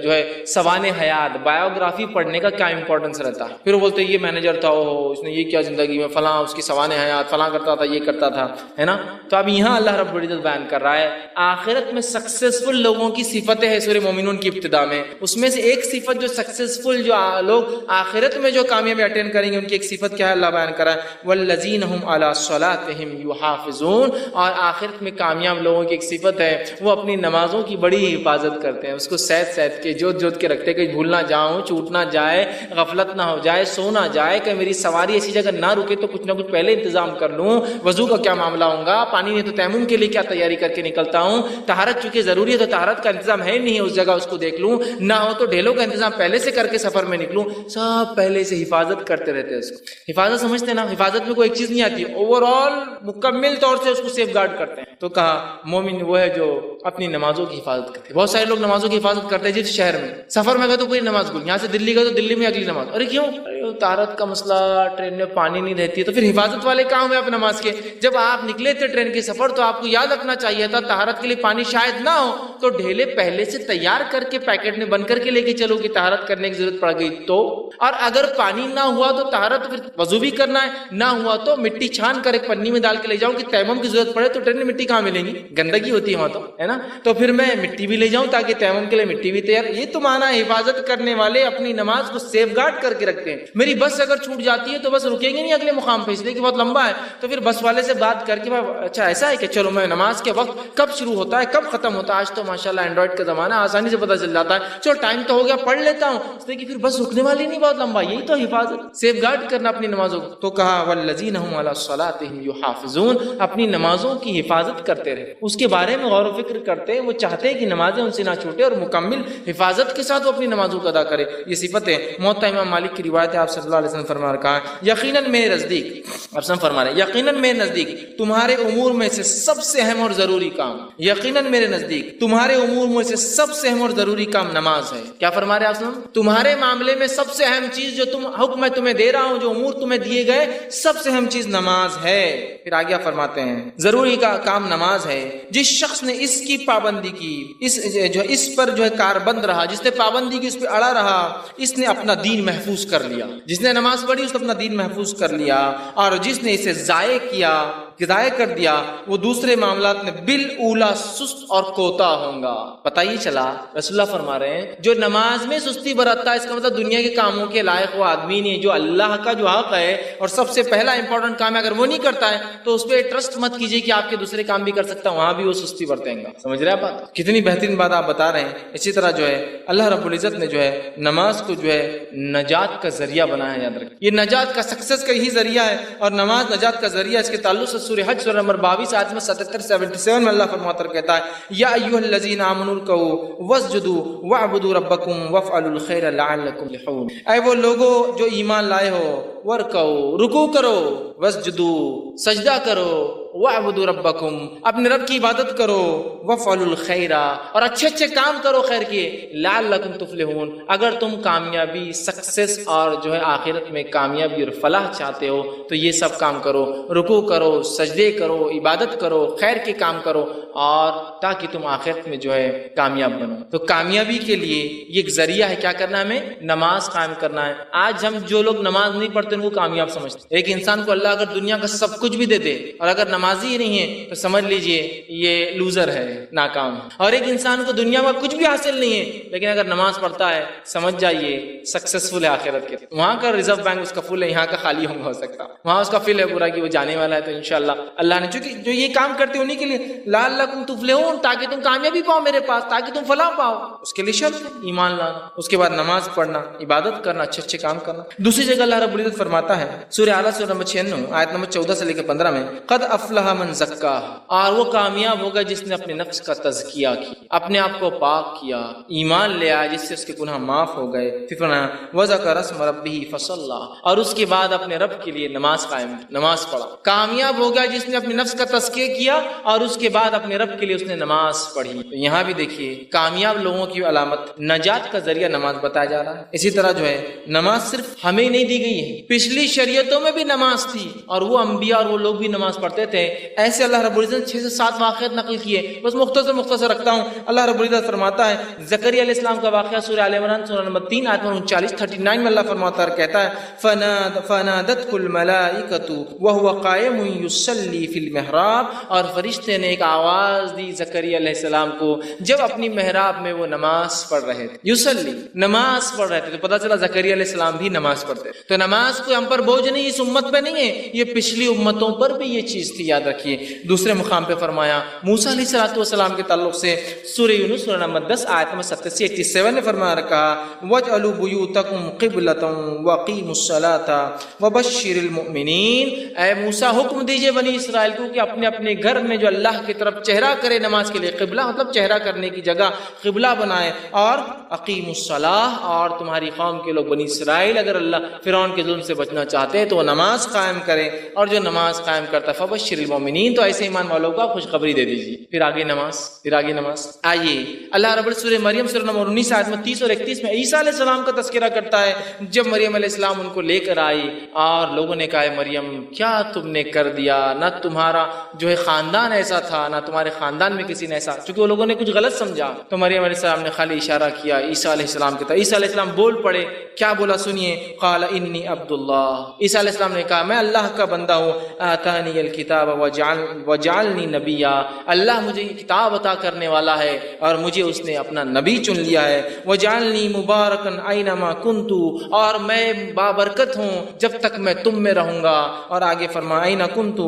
جو ہے سوانح حیات بایوگرافی پڑھنے کا کیا امپورٹنس رہتا ہے؟ پھر وہ بولتے ہیں یہ مینیجر تھا، اس نے یہ کیا زندگی میں فلاں، اس کی سوانح حیات فلاں کرتا تھا، یہ کرتا تھا، ہے نا؟ تو اب یہاں اللہ رب العزت بیان کر رہا ہے آخرت میں سکسیسفل لوگوں کی صفتیں ہیں سورہ مومنون کی ابتدا میں، اس میں سے ایک صفت جو سکسیسفل جو لوگ آخرت میں جو کامیابی اٹین کریں گے ان کی ایک صفت کیا ہے اللہ بیان کر رہا ہے والذین هم علی صلاتہم یحافظون، اور آخرت میں کامیاب لوگوں کی ایک صفت ہے وہ اپنی نمازوں کی بڑی حفاظت کرتے ہیں، اس کو سید کے جوت کے رکھتے کہ بھول نہ جاؤں، چھوٹ نہ جائے، غفلت نہ ہو جائے، سو نہ جائے، کہ میری سواری ایسی جگہ نہ رکے تو کچھ نہ کچھ پہلے انتظام کر لوں، وضو کا کیا معاملہ ہوگا، پانی نہیں تو تیمم کے لیے کیا تیاری کر کے نکلتا ہوں، طہارت چونکہ ضروری ہے تو طہارت کا انتظام ہے نہیں ہے اس جگہ اس کو دیکھ لوں، نہ ہو تو ڈھیلوں کا انتظام پہلے سے کر کے سفر میں نکلوں، سب پہلے سے حفاظت کرتے رہتے ہیں اس کو۔ حفاظت سمجھتے ہیں نا، حفاظت میں کوئی ایک چیز نہیں آتی، اوور آل مکمل طور سے اس کو سیف گارڈ کرتے ہیں۔ تو کہا مومن وہ ہے جو اپنی نمازوں کی حفاظت کرتے ہیں۔ بہت سارے لوگ نمازوں کی حفاظت کرتے ہیں جس شہر میں سفر میں گئے تو پوری نماز بھول، یہاں سے دلی گئے تو دلی میں اگلی نماز، ارے کیوں؟ طہارت کا مسئلہ، ٹرین میں پانی نہیں رہتی ہے، تو پھر حفاظت والے کام ہے آپ نماز کے۔ جب آپ نکلے تھے ٹرین کے سفر تو آپ کو یاد رکھنا چاہیے تھا طہارت کے لیے پانی شاید نہ ہو تو ڈھیلے پہلے سے تیار کر کے پیکٹ میں بند کر کے لے کے چلو کہ طہارت کرنے کی ضرورت پڑ گئی تو، اور اگر پانی نہ ہوا تو طہارت پھر وضو بھی کرنا ہے، نہ ہوا تو مٹی چھان کر ایک پنی میں ڈال کے لے جاؤں کہ تیمم کی ضرورت پڑے تو ٹرین میں مٹی کہاں ملے گی، گندگی ہوتی ہے وہاں تو، ہے نا؟ تو پھر میں مٹی بھی لے جاؤں تاکہ تیمم کے لیے مٹی بھی تیار۔ یہ تو مانا حفاظت کرنے والے اپنی نماز کو سیف گارڈ کر کے رکھتے ہیں۔ میری بس اگر چھوٹ جاتی ہے تو بس رکیں گے نہیں اگلے مقام پہ، اس لیے کہ بہت لمبا ہے، تو پھر بس والے سے بات کر کے اچھا ایسا ہے کہ چلو میں نماز کے وقت کب شروع ہوتا ہے کب ختم ہوتا ہے، آج تو ماشاءاللہ اینڈرائڈ کا زمانہ، آسانی سے پتہ چل جاتا ہے، چلو ٹائم تو ہو گیا پڑھ لیتا ہوں، اس نے کہ پھر بس رکنے والی نہیں بہت لمبا، یہی تو حفاظت، سیف گارڈ کرنا اپنی نمازوں کو. تو کہا والذین هم علی صلاتهم یحافظون، اپنی نمازوں کی حفاظت کرتے رہے، اس کے بارے میں غور و فکر کرتے، وہ چاہتے ہیں کہ نمازیں ان سے نہ چھوٹے اور مکمل حفاظت کے ساتھ وہ اپنی نمازوں کو ادا کرے. یہ صفت ہے. موطا امام مالک کی روایت ہے، آپ صلی اللہ علیہ وسلم فرما رہا ہے یقیناً میرے نزدیک، آپ سب فرما رہے ہیں یقیناً میرے نزدیک تمہارے امور میں سے سب سے اہم اور ضروری کام، یقیناً میرے نزدیک تمہارے امور میں سے سب سے اہم اور ضروری کام نماز ہے. کیا فرما رہے ہیں آپ؟ تمہارے معاملے میں سب سے اہم چیز جو حکم میں تمہیں دے رہا ہوں، جو امور تمہیں دیے گئے، سب سے اہم چیز نماز ہے. پھر آگے فرماتے ہیں ضروری کا کام نماز ہے. جس شخص نے اس کی پابندی کی، اس پر جو ہے کاربند رہا، جس نے پابندی کی، اس پہ اڑا رہا، اس نے اپنا دین محفوظ کر لیا. جس نے نماز پڑھی اس نے اپنا دین محفوظ کر لیا، اور جس نے اسے ضائع کیا، ضائع کر دیا، وہ دوسرے معاملات میں بالاولا سست اور کوتا ہوں گا. پتہ ہی چلا رسول اللہ فرما رہے ہیں جو نماز میں سستی برتتا ہے، اس کا مطلب دنیا کے کاموں کے لائق وہ آدمی نہیں ہے. جو اللہ کا جو حق ہے اور سب سے پہلا امپورٹنٹ کام ہے، اگر وہ نہیں کرتا ہے تو اس پہ ٹرسٹ مت کیجیے کہ آپ کے دوسرے کام بھی کر سکتا ہے، وہاں بھی وہ سستی برتیں گا. سمجھ رہے ہیں بات؟ کتنی بہترین بات آپ بتا رہے ہیں. اسی طرح جو ہے اللہ رب العزت نے جو ہے نماز کو جو ہے نجات کا ذریعہ بنایا. یاد رکھیں یہ نجات کا سکسیس کا ہی ذریعہ ہے، اور نماز نجات کا ذریعہ. اس کے تعلق سے سورہ حج سورہ نمبر 22 آیت میں 77 میں اللہ فرماتا کہتا ہے یا ایھا الذین آمنوا ارکعوا واسجدوا واعبدوا ربکم وافعلوا الخیر لعلکم تفلحون. اے وہ لوگو جو ایمان لائے ہو، ورکعوا رکوع کرو، واسجدوا سجدہ کرو، واعبدوا ربکم اپنے رب کی عبادت کرو، وافعلوا الخیر اور اچھے اچھے کام کرو خیر کے، لعلکم تفلحون اگر تم کامیابی، سکسیس اور جو ہے آخرت میں کامیابی اور فلاح چاہتے ہو تو یہ سب کام کرو. رکوع کرو، سجدے کرو، عبادت کرو، خیر کے کام کرو، اور تاکہ تم آخرت میں جو ہے کامیاب بنو. تو کامیابی کے لیے یہ ایک ذریعہ ہے. کیا کرنا ہے؟ ہمیں نماز قائم کرنا ہے. آج ہم جو لوگ نماز نہیں پڑھتے ان کو کامیاب سمجھتے. ایک انسان کو اللہ اگر دنیا کا سب کچھ بھی دے دے اور اگر نمازی ہی نہیں ہے تو سمجھ لیجئے یہ لوزر ہے، ناکام. اور ایک انسان کو دنیا میں کچھ بھی حاصل نہیں ہے لیکن اگر نماز پڑھتا ہے سمجھ جائیے سکسیسفل ہے آخرت کے. وہاں کا ریزرو بینک اس کا فل ہے، یہاں کا خالی ہو سکتا. وہاں اس کا فل ہے پورا کہ وہ جانے والا ہے. تو انشاءاللہ اللہ نے چونکہ جو یہ کام کرتے انہی کے لیے لعلکم تفلحون تاکہ تم کامیابی پاؤ میرے پاس، تاکہ تم فلاح پاؤ. اس کے لیے شرط ایمان لانا، اس کے بعد نماز پڑھنا، عبادت کرنا، اچھے اچھے کام کرنا. دوسری جگہ اللہ رب العزت فرماتا ہے سورہ اعلیٰ سورہ نمبر 96 آیت نمبر 14 سے لے کے 15 میں قد افلح من زکاہا، اور وہ کامیاب ہوگا جس نے اپنے نفس کا تزکیہ کیا، اپنے آپ کو پاک کیا، ایمان لے آیا جس سے اس کے گناہ معاف ہو گئے. پھر فرمایا وذکر اسم ربہ فصلی، اور اس کے بعد اپنے رب کے لیے نماز قائم کی، نماز پڑھا. کامیاب ہو گیا جس نے اپنے نفس کا تزکیہ کیا اور اس کے بعد اپنے رب کے لیے اس نے نماز پڑھی. تو یہاں بھی دیکھیے کامیاب لوگوں کی علامت نجات کا ذریعہ نماز بتایا جا رہا ہے. اسی طرح جو ہے نماز صرف ہمیں نہیں دی گئی ہے، پچھلی شریعتوں میں بھی نماز تھی اور وہ انبیاء اور وہ لوگ بھی نماز پڑھتے تھے. ایسے اللہ رب العزت 6 سے 7 واقعات نقل کیے، بس مختصر رکھتا ہوں. اللہ رب العزت فرماتا ہے زکریا علیہ السلام کا واقعہ سورہ آل عمران سورہ نمبر 3 آیت نمبر 39 میں اللہ فرماتا ہے کہتا ہے فنادته الملائکۃ وهو قائم یصلی فی المحراب، اور فرشتے نے ایک آواز دی زکریا علیہ السلام کو جب اپنی محراب میں وہ نماز پڑھ رہے تھے. یصلی نماز پڑھ رہے تھے. تو پتہ چلا زکریا علیہ السلام بھی نماز پڑھتے. تو نماز کوئی ہم پر بوجھ نہیں، اس امت پہ نہیں ہے، یہ پچھلی امتوں پر بھی یہ چیز تھی، یاد رکھیے. دوسرے مقام پہ فرمایا موسیٰ علیہ السلام کے تعلق سے سورہ یونس سورہ نمبر 10 آیت نمبر 87 میں فرمایا رکھا وَاجْعَلُوا بُيُوتَكُمْ قِبْلَةً وَأَقِيمُوا الصَّلَاةَ وَبَشِّرِ الْمُؤْمِنِينَ. اے موسیٰ حکم دیجئے بنی اسرائیل کو کہ اپنے اپنے گھر میں جو اللہ کی طرف چہرہ کرے نماز کے لیے، قبلہ مطلب چہرہ کرنے کی جگہ قبلہ بنائے، اور اقیم الصلاۃ، اور تمہاری قوم کے لوگ بنی اسرائیل اگر اللہ فرعون کے ظلم سے بچنا چاہتے ہیں تو وہ نماز قائم کریں، اور جو نماز قائم کرتا ہے فبشر المؤمنین، تو ایسے ایمان والوں کو خوشخبری دے دیجیے. پھر آگے نماز. آئیے اللہ رب سورہ مریم سورہ نمبر 19 آیت میں 30 اور 31 میں عیسیٰ علیہ السلام کا تذکرہ کرتا ہے. جب مریم علیہ السلام ان کو لے کر آئی اور لوگوں نے کہا مریم کیا تم نے کر دیا، نہ تمہارا جو ہے خاندان ایسا تھا، نہ تمہارے خاندان میں کسی نے ایسا، چونکہ وہ لوگوں نے کچھ غلط سمجھا. تو مریم علیہ السلام نے خالی اشارہ کیا عیسیٰ علیہ السلام کی طرف. عیسیٰ علیہ السلام بول پڑے. کیا بولا سنیے، قال انی عبد اللہ. عیسیٰ علیہ السلام نے کہا میں اللہ کا بندہ ہوں. آتانی الکتاب الکتاب وجعلنی نبیا، اللہ مجھے یہ کتاب عطا کرنے والا ہے اور مجھے اس نے اپنا نبی چن لیا ہے، وجعلنی مبارکن اینما کنت، اور میں بابرکت ہوں جب تک میں تم میں رہوں گا، اور آگے فرمایا اینا کنت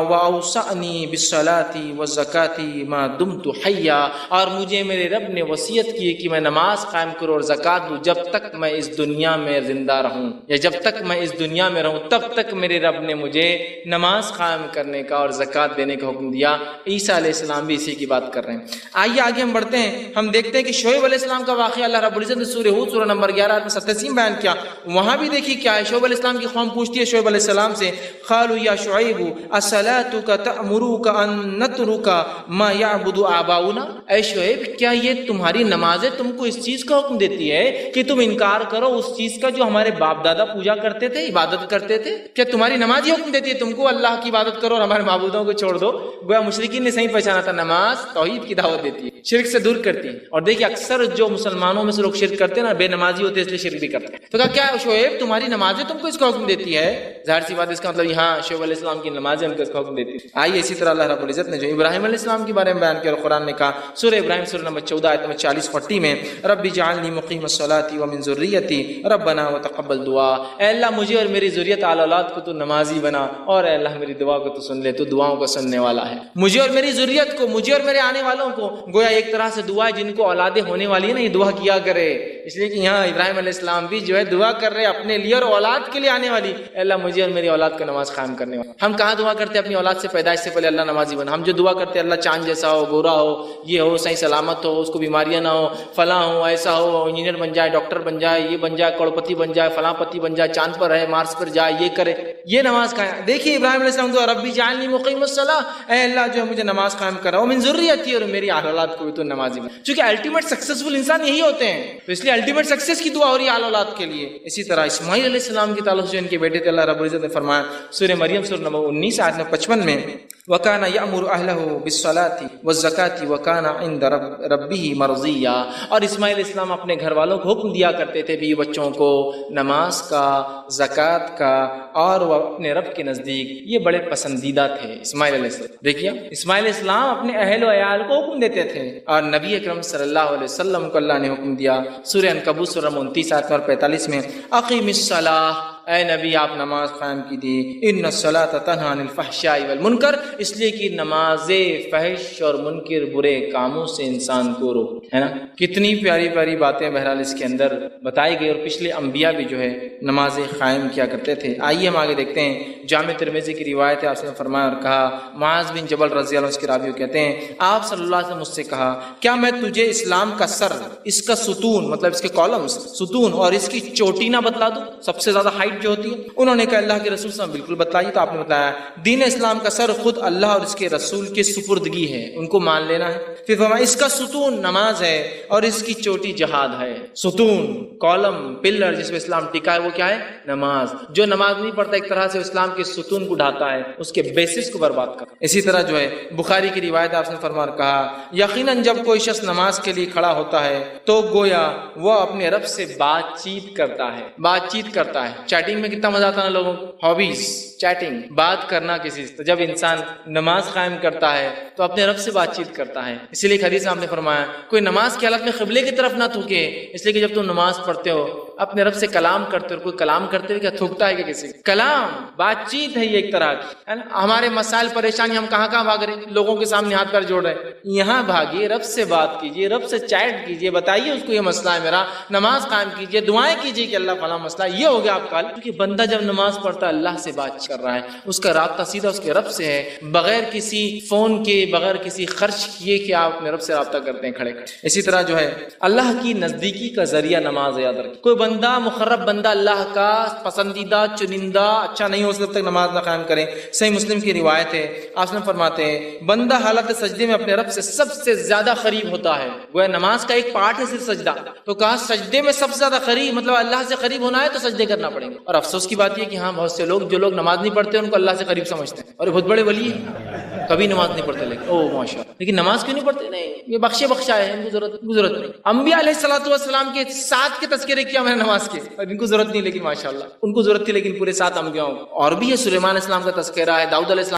واوصانی بالصلاۃ والزکاۃ ما دمت حیا، اور مجھے میرے رب نے وصیت کی کہ میں نماز قائم کروں اور زکات دوں جب تک میں اس دنیا میں زندہ رہوں، یا جب تک میں اس دنیا میں رہوں تب تک میرے رب نے مجھے نماز قائم کرنے کا اور زکات دینے کا حکم دیا۔ عیسیٰ علیہ السلام بھی اسی کی بات کر رہے ہیں۔ آئیے آگے ہم بڑھتے ہیں، ہم دیکھتے ہیں کہ شعیب علیہ السلام کا واقعہ اللہ رب العزت نے سورہ ہود سورہ نمبر 11 میں 87 بیان کیا۔ وہاں بھی دیکھیے کیا ہے، شعیب علیہ السلام کی قوم پوچھتی ہے شعیب علیہ السلام سے، قالوا یا شعیب اصلاتک تأمرک ان نترک ما یعبد آباؤنا، اے شعیب کیا یہ تمہاری نمازیں تم کو اس چیز کا حکم دیتی ہے کہ تم انکار کرو اس چیز کا جو ہمارے باپ دادا پوجا کرتے تھے، عبادت کرتے تھے؟ کیا تمہاری نماز یہ حکم دیتی ہے تم کو اللہ کی عبادت کرو اور ہمارے معبودوں کو چھوڑ دو؟ گویا مشرکین نے صحیح پہچانا تھا، نماز توحید کی دعوت دیتی ہے، شرک سے دور کرتی ہے۔ اور دیکھیے اکثر جو مسلمانوں میں سے لوگ شرک کرتے ہیں نا، بے نمازی ہوتے ہیں اس لیے شرک بھی کرتے ہیں۔ تو کہا کیا شعیب تمہاری نمازیں تم کو اس کا حکم دیتی ہے؟ ظاہر سی بات اس کا مطلب یہاں شعیب علیہ السلام کی نمازیں ان کو اس کا حکم دیتی ہے۔ آئیے اسی طرح اللہ رب العزت نے جو ابراہیم علیہ السلام کے بارے میں بیان کیا اور قرآن نے کہا سورہ ابراہیم سورہ نمبر 14 آیت نمبر 40-40 میں، رب اجعلنی مقیم الصلاۃ ومن ذریتی ربنا وتقبل دعا، اے اللہ مجھے اور میری ذریت آل اولاد کو تو نمازی بنا، اور اے اللہ میری دعا کو تو سن لے، تو دعاؤں کو سننے والا ہے۔ مجھے اور میری ذریت کو، مجھے اور میرے آنے والوں کو، گویا ایک طرح سے دعا ہے جن کو اولادیں ہونے والی ہے نا، یہ دعا کیا کرے، اس لیے کہ یہاں ابراہیم علیہ السلام بھی جو ہے دعا کر رہے اپنے لیے اور اولاد کے لیے آنے والی، اے اللہ مجھے اور میری اولاد کو نماز قائم کرنے والا۔ ہم کہاں دعا کرتے ہیں اپنی اولاد سے پیدائش سے پہلے اللہ نمازی بنا؟ ہم جو دعا کرتے ہیں اللہ چاند جیسا ہو، گورا ہو، یہ ہو، صحیح سلامت ہو، اس کو بیماریاں نہ ہو، فلاں ہو، ایسا ہو، انجینئر بن جائے، ڈاکٹر بن جائے، یہ بن جائے، کروڑپتی بن جائے، فلاں پتی بن جائے، چاند پر رہے، مارس پر جائے، یہ کرے، یہ نماز قائم۔ دیکھیے ابراہیم علیہ السلام تو ربی جعلنی مقیم الصلاۃ، اے اللہ جو ہے مجھے نماز قائم کرا، ومن ذریتی، اور میری اولاد کو بھی تو نمازی بنا، چونکہ الٹیمیٹ سکسیسفل انسان یہی ہوتے ہیں، تو اس لیے الٹیمیٹ سکسیس کی دعا ہو رہی ہے اولاد کے لیے۔ اسی طرح اسماعیل علیہ السلام کے تعلق سے ان کے بیٹے تھے، اللہ رب العزت نے فرمایا سورہ مریم سورہ نمبر 19 آیت نمبر 55 میں، وَكَانَ يَأْمُرُ أَهْلَهُ بِالصَّلَاةِ وَالزَّكَاةِ وَكَانَ عِندَ رَبِّهِ مَرْضِيًّا، اور اسماعیل اسلام اپنے گھر والوں کو حکم دیا کرتے تھے بیوی بچوں کو نماز کا، زکوٰۃ کا، اور وہ اپنے رب کے نزدیک یہ بڑے پسندیدہ تھے اسماعیل علیہ السلام۔ دیکھیے اسماعیل اسلام اپنے اہل و عیال کو حکم دیتے تھے، اور نبی اکرم صلی اللہ علیہ وسلم کو اللہ نے حکم دیا سورہ عنکبوت سورہ 29 آیت نمبر 45 میں، اقیم الصلاۃ، اے نبی آپ نماز قائم کیجیے، ان الصلاۃ تنہی عن الفحشاء والمنکر، اس لیے کہ نماز فحش اور منکر برے کاموں سے انسان کو روک، ہے نا؟ کتنی پیاری پیاری باتیں بہرحال اس کے اندر بتائی گئی، اور پچھلے انبیاء بھی جو ہے نماز قائم کیا کرتے تھے۔ آئیے ہم آگے دیکھتے ہیں، جامع ترمذی کی روایت ہے، آپ نے فرمایا اور کہا، معاذ بن جبل رضی اللہ عنہ اس کے راوی کہتے ہیں آپ صلی اللہ علیہ وسلم مجھ سے کہا، کیا میں تجھے اسلام کا سر، اس کا ستون مطلب اس کے کالمز ستون اور اس کی چوٹی نہ بتلا دوں، سب سے زیادہ ہائٹ جو ہوتی ہے؟ انہوں نے کہا اللہ کے رسول صلی اللہ علیہ وسلم بالکل بتلائیے، تو آپ نے بتایا دین اسلام کا سر خود اللہ اور اس کے رسول کے سپردگی ہے، ان کو مان لینا ہے۔ پھر فرمایا اس کا ستون نماز ہے اور اس کی چوٹی جہاد ہے۔ ستون، کالم، پلر جس پہ اسلام ٹکا ہے وہ کیا ہے؟ نماز۔ جو نماز نہیں پڑھتا ایک طرح سے اسلام کے ستون کو ڈھاتا ہے، اس کے بیسس کو برباد کرتا ہے۔ اسی طرح جو ہے بخاری کی روایت آپ نے فرمایا اور کہا، یقیناً جب کوئی شخص نماز کے لیے کھڑا ہوتا ہے تو گویا وہ اپنے رب سے بات چیت کرتا ہے، بات چیت کرتا ہے۔ چیٹنگ میں کتنا مزہ آتا ہے نا لوگوں کو، ہابیز چیٹنگ، بات کرنا کسی سے۔ تو جب انسان نماز قائم کرتا ہے تو اپنے رب سے بات چیت کرتا ہے۔ اسی لیے حدیث میں آپ نے فرمایا کوئی نماز کی حالت میں قبلے کی طرف نہ تھوکے، اس لیے کہ جب تم نماز پڑھتے ہو اپنے رب سے کلام کرتے ہو، کوئی کلام کرتے ہوئے کیا تھوکتا ہے کہ کسی کلام، بات چیت ہے یہ ایک طرح کی، ہے نا؟ ہمارے مسائل پریشانی ہم کہاں کہاں بھاگ رہے ہیں، لوگوں کے سامنے ہاتھ پیر جوڑ رہے ہیں، یہاں بھاگیے، رب سے بات کیجیے، رب سے چیٹ کیجیے، بتائیے اس کو یہ مسئلہ ہے میرا، نماز قائم کیجیے، دعائیں کیجیے کہ اللہ فلاں مسئلہ یہ ہو گیا آپ کا حل۔ کیونکہ بندہ جب نماز پڑھتا ہے اللہ سے بات کر رہا ہے، اس کا رابطہ سیدھا اس کے رب سے ہے، بغیر کسی فون کے، بغیر کسی خرچ کیے کہ آپ اپنے رب سے رابطہ کرتے ہیں کھڑے کھڑے۔ اسی طرح جو ہے اللہ کی نزدیکی کا ذریعہ نماز، یاد رکھیں کوئی بندہ مقرب بندہ اللہ کا پسندیدہ چنندہ اچھا نہیں ہو جب تک نماز نہ قائم کرے۔ صحیح مسلم کی روایت ہے، آپ نے فرماتے ہیں بندہ حالت سجدے میں اپنے رب سے سب سے زیادہ قریب ہوتا ہے، گویا نماز کا ایک پارٹ ہے صرف سجدہ، تو کہا سجدے میں سب سے زیادہ قریب، مطلب اللہ سے قریب ہونا ہے تو سجدے کرنا پڑیں گے۔ اور افسوس کی بات یہ کہ ہاں بہت سے لوگ جو لوگ نماز نہیں پڑھتے ان کو اللہ سے قریب سمجھتے ہیں، اور یہ بہت بڑے ولی ہیں، کبھی نماز نہیں پڑھتے لیکن او ماشاء اللہ، لیکن نماز کیوں نہیں پڑھتے؟ نہیں، یہ بخشا ہے، ان کو ضرورت نہیں۔ انبیاء علیہ الصلوۃ والسلام کے 7 کے تذکرے کیا میں نے نماز کے، اور ان کو ضرورت نہیں، لیکن ماشاءاللہ ان کو ضرورت تھی، لیکن پورے 7 انبیاء اور بھی ہے، سلیمان علیہ السلام کا تذکرہ ہے، داؤد علیہ السلام